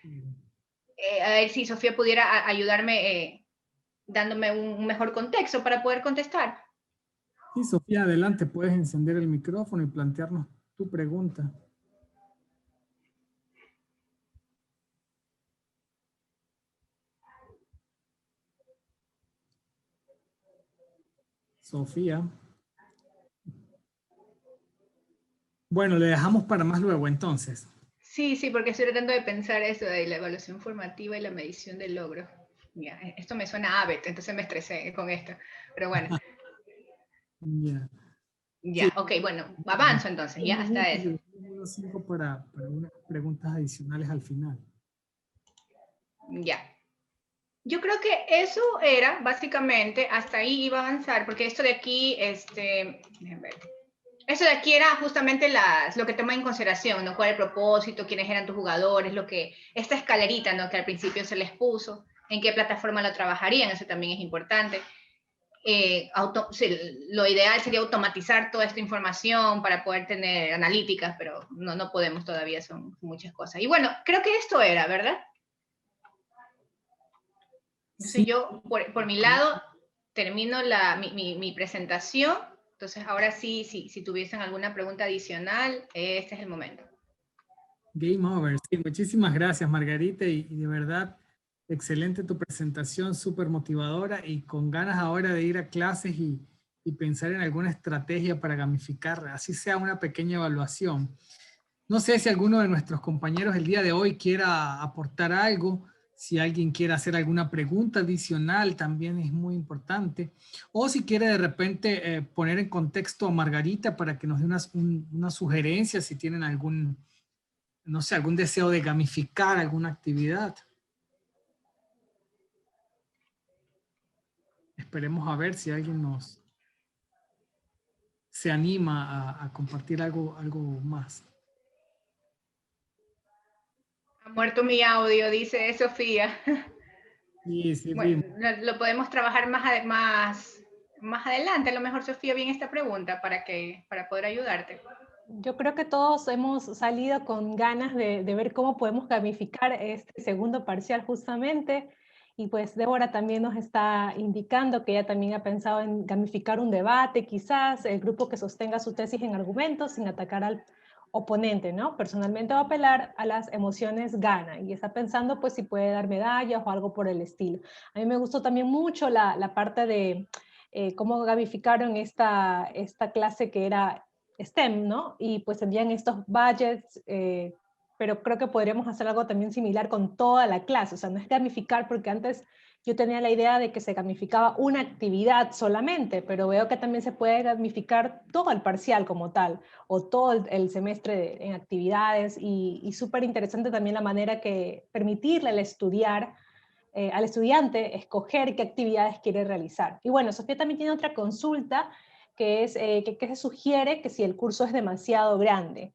a ver si Sofía pudiera ayudarme dándome un mejor contexto para poder contestar. Sí, Sofía, adelante, puedes encender el micrófono y plantearnos tu pregunta. Sofía. Bueno, le dejamos para más luego entonces. Sí, porque estoy tratando de pensar eso de la evaluación formativa y la medición del logro. Ya, esto me suena a ABET, entonces me estresé con esto. Pero bueno. Ya, ok, bueno, avanzo entonces, ya hasta eso. Número 5 para unas preguntas adicionales al final. Ya. Yo creo que eso era básicamente, hasta ahí iba a avanzar, porque esto de aquí, déjenme ver. Eso de aquí era justamente lo que toma en consideración, ¿no? Cuál es el propósito, quiénes eran tus jugadores, esta escalerita, ¿no? Que al principio se les puso, en qué plataforma lo trabajarían, eso también es importante. Lo ideal sería automatizar toda esta información para poder tener analíticas, pero no podemos todavía, son muchas cosas. Y bueno, creo que esto era, ¿verdad? Entonces Sí. yo, por mi lado, termino mi presentación. Entonces ahora sí, si tuviesen alguna pregunta adicional, este es el momento. Game over. Sí, muchísimas gracias, Margarita, y de verdad, excelente tu presentación, súper motivadora y con ganas ahora de ir a clases y pensar en alguna estrategia para gamificar, así sea una pequeña evaluación. No sé si alguno de nuestros compañeros el día de hoy quiera aportar algo, si alguien quiere hacer alguna pregunta adicional también es muy importante, o si quiere de repente poner en contexto a Margarita para que nos dé una sugerencia si tienen algún, no sé, algún deseo de gamificar alguna actividad. Esperemos a ver si alguien se anima a compartir algo más. Ha muerto mi audio, dice Sofía. Sí, Bueno, lo podemos trabajar más adelante. A lo mejor, Sofía, bien esta pregunta para poder ayudarte. Yo creo que todos hemos salido con ganas de ver cómo podemos gamificar este segundo parcial justamente. Y pues Débora también nos está indicando que ella también ha pensado en gamificar un debate, quizás el grupo que sostenga su tesis en argumentos sin atacar al oponente, ¿no? Personalmente va a apelar a las emociones gana y está pensando pues si puede dar medallas o algo por el estilo. A mí me gustó también mucho la parte de cómo gamificaron esta clase que era STEM, ¿no? Y pues envían estos budgets, pero creo que podríamos hacer algo también similar con toda la clase, o sea, no es gamificar porque antes yo tenía la idea de que se gamificaba una actividad solamente, pero veo que también se puede gamificar todo el parcial como tal, o todo el semestre en actividades, y súper interesante también la manera que permitirle al estudiante escoger qué actividades quiere realizar. Y bueno, Sofía también tiene otra consulta, que es que se sugiere que si el curso es demasiado grande.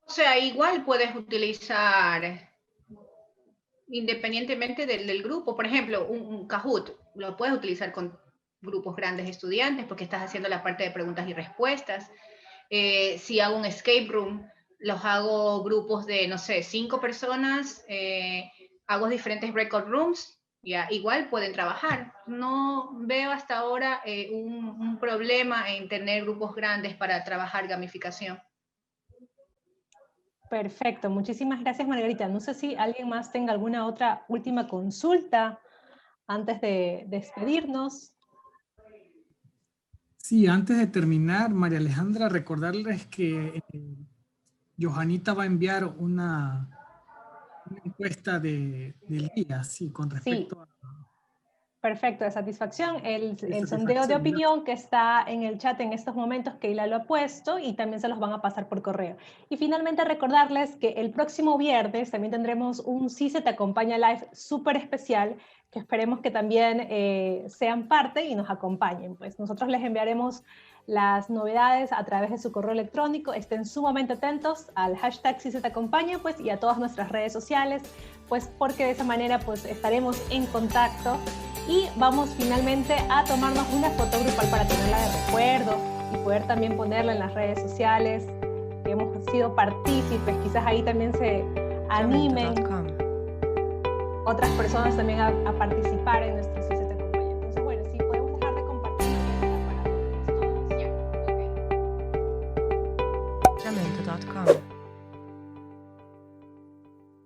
O sea, igual puedes utilizar, independientemente del grupo, por ejemplo, un Kahoot, lo puedes utilizar con grupos grandes de estudiantes porque estás haciendo la parte de preguntas y respuestas. Si hago un escape room, los hago grupos de, no sé, 5 personas, hago diferentes breakout rooms, ya, igual pueden trabajar. No veo hasta ahora un problema en tener grupos grandes para trabajar gamificación. Perfecto, muchísimas gracias Margarita. No sé si alguien más tenga alguna otra última consulta antes de despedirnos. Sí, antes de terminar, María Alejandra, recordarles que Johanita va a enviar una encuesta del día, sí, con respecto a... Perfecto, de satisfacción. El sondeo de satisfacción, opinión que está en el chat en estos momentos, Keila lo ha puesto y también se los van a pasar por correo. Y finalmente recordarles que el próximo viernes también tendremos un Sí se te acompaña live súper especial, que esperemos que también sean parte y nos acompañen. Pues nosotros les enviaremos las novedades a través de su correo electrónico. Estén sumamente atentos al hashtag Sí se te acompaña, pues, y a todas nuestras redes sociales, pues porque de esa manera pues estaremos en contacto. Y vamos finalmente a tomarnos una foto grupal para tenerla de recuerdo y poder también ponerla en las redes sociales, que hemos sido partícipes, quizás ahí también se animen otras personas también a participar en nuestro Sí se te acompaña. Entonces, bueno, si podemos dejar de compartir para todos. Jamendo.com